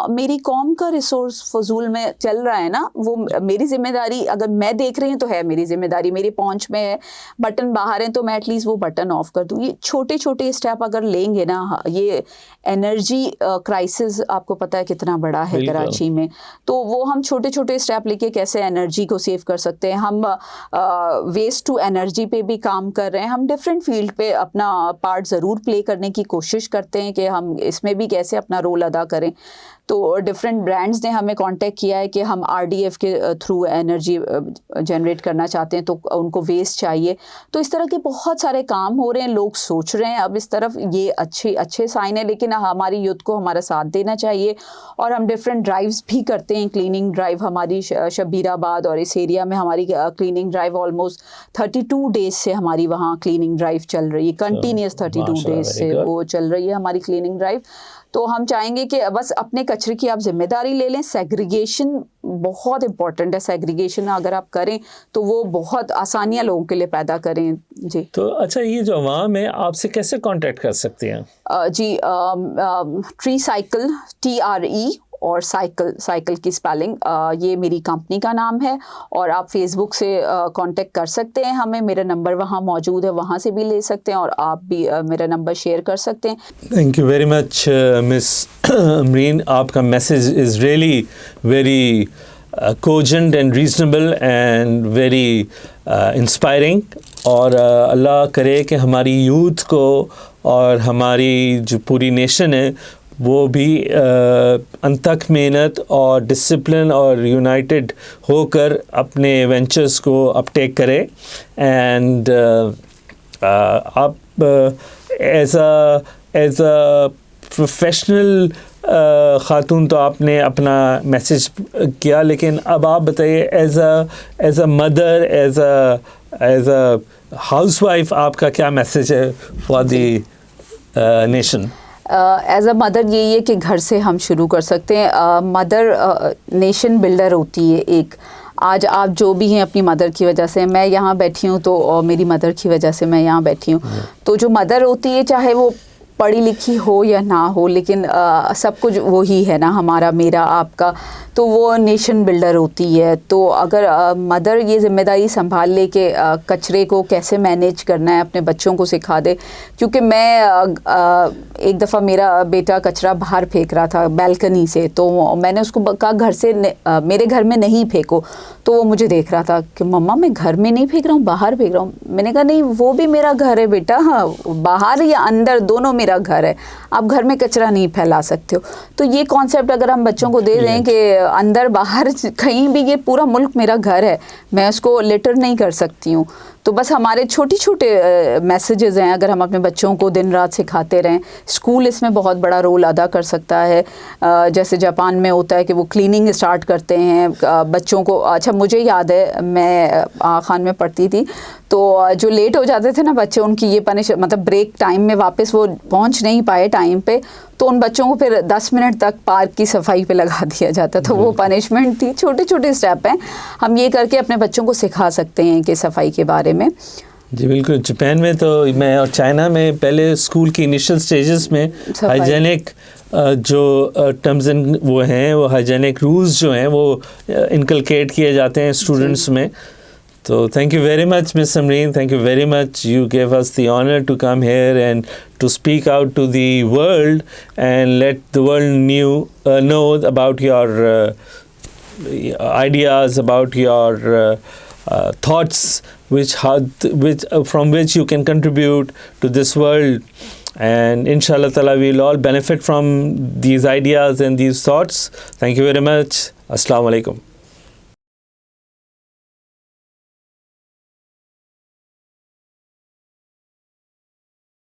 मेरी कौम का रिसोर्स फजूल में चल रहा है ना, वो मेरी जिम्मेदारी, अगर मैं देख रही हूँ तो है मेरी जिम्मेदारी, मेरी पहुंच में है, बटन बाहर है तो मैं एटलीस्ट वो बटन ऑफ कर दूँ। ये छोटे छोटे स्टेप अगर लेंगे ना, ये एनर्जी क्राइसिस आपको पता है कितना बड़ा है कराची में, तो वो हम छोटे छोटे स्टेप लेके कैसे एनर्जी को सेव कर सकते हैं। हम वेस्ट टू एनर्जी पे भी काम कर रहे हैं, हम डिफरेंट फील्ड पे अपना पार्ट ज़रूर प्ले करने की कोशिश करते हैं कि हम इसमें भी कैसे अपना रोल अदा करें। तो डिफरेंट ब्रांड्स ने हमें कांटेक्ट किया है कि हम RDF के थ्रू एनर्जी जनरेट करना चाहते हैं, तो उनको वेस्ट चाहिए। तो इस तरह के बहुत सारे काम हो रहे हैं, लोग सोच रहे हैं अब इस तरफ, ये अच्छे साइन है, लेकिन हमारी यूथ को हमारा साथ देना चाहिए। और हम डिफरेंट ड्राइव्स भी करते हैं, क्लीनिंग ड्राइव हमारी शबीराबाद और इस एरिया में हमारी क्लीनिंग ड्राइव ऑलमोस्ट 32 डेज से हमारी वहाँ क्लीनिंग ड्राइव चल रही है, कंटिन्यूस 32 डेज से वो चल रही है हमारी क्लीनिंग ड्राइव। तो हम चाहेंगे कि बस अपने कचरे की आप जिम्मेदारी ले लें। सेग्रीगेशन बहुत इंपॉर्टेंट है, सेग्रीगेशन अगर आप करें तो वो बहुत आसानियाँ लोगों के लिए पैदा करें। जी, तो अच्छा, ये जो अवाम है आपसे कैसे कांटेक्ट कर सकते हैं? जी, ट्रीसाइकिल, TRE और साइकिल की स्पेलिंग, ये मेरी कंपनी का नाम है और आप फेसबुक से कांटेक्ट कर सकते हैं हमें, मेरा नंबर वहाँ मौजूद है, वहाँ से भी ले सकते हैं और आप भी मेरा नंबर शेयर कर सकते हैं। Thank you very much miss Amreen, आपका message is really very cogent and reasonable and very inspiring, और अल्लाह करे कि हमारी यूथ को और हमारी जो पूरी नेशन है वो भी अनथक मेहनत और डिसिप्लिन और यूनाइटेड होकर अपने वेंचर्स को अपटेक करे। एंड आप एज अ प्रोफेशनल ख़ातून तो आपने अपना मैसेज किया, लेकिन अब आप बताइए as a mother, as a housewife, आपका क्या मैसेज है for the nation? As a mother यही है कि घर से हम शुरू कर सकते हैं। मदर नेशन बिल्डर होती है एक। आज आप जो भी हैं अपनी मदर की वजह से, मैं यहाँ बैठी हूँ तो मेरी मदर की वजह से मैं यहाँ बैठी हूँ। तो जो मदर होती है, चाहे वो पढ़ी लिखी हो या ना हो, लेकिन सब कुछ वही है ना, हमारा, मेरा, आपका, तो वो नेशन बिल्डर होती है। तो अगर मदर ये जिम्मेदारी संभाल ले कि कचरे को कैसे मैनेज करना है, अपने बच्चों को सिखा दे। क्योंकि मैं एक दफ़ा मेरा बेटा कचरा बाहर फेंक रहा था बैल्कनी से, तो मैंने उसको कहा घर से मेरे घर में नहीं फेंको, तो वो मुझे देख रहा था कि मम्मा मैं घर में नहीं फेंक रहा हूँ, बाहर फेंक रहा हूँ। मैंने कहा नहीं, वो भी मेरा घर है बेटा, हाँ, बाहर या अंदर दोनों मेरा घर है, आप घर में कचरा नहीं फैला सकते हो। तो ये कॉन्सेप्ट अगर हम बच्चों को दे दें कि अंदर बाहर कहीं भी ये पूरा मुल्क मेरा घर है, मैं उसको लिटर नहीं कर सकती हूँ। तो बस हमारे छोटे छोटे मैसेजेस हैं, अगर हम अपने बच्चों को दिन रात सिखाते रहें। स्कूल इसमें बहुत बड़ा रोल अदा कर सकता है। जैसे जापान में होता है कि वो क्लीनिंग स्टार्ट करते हैं बच्चों को। अच्छा, मुझे याद है मैं खान में पढ़ती थी, तो जो लेट हो जाते थे ना बच्चे, उनकी ये मतलब ब्रेक टाइम में वापस वो पहुंच नहीं पाए टाइम पे, तो उन बच्चों को फिर 10 मिनट तक पार्क की सफाई पे लगा दिया जाता था। वो पनिशमेंट थी। छोटे छोटे स्टेप हैं, हम ये करके अपने बच्चों को सिखा सकते हैं कि सफाई के बारे में। जी बिल्कुल। जापान में तो मैं, और चाइना में पहले स्कूल की इनिशियल स्टेजेस में हाइजेनिक जो टर्म्स एंड वो हैं, वो हाइजेनिक रूल्स जो हैं वो इनकलकेट किए जाते हैं स्टूडेंट्स में। So thank you very much, Ms. Amreen. Thank you very much. You gave us the honor to come here and to speak out to the world and let the world know about your ideas, about your thoughts, from which you can contribute to this world. And inshallah ta'ala, we'll all benefit from these ideas and these thoughts. Thank you very much. Assalamu alaikum.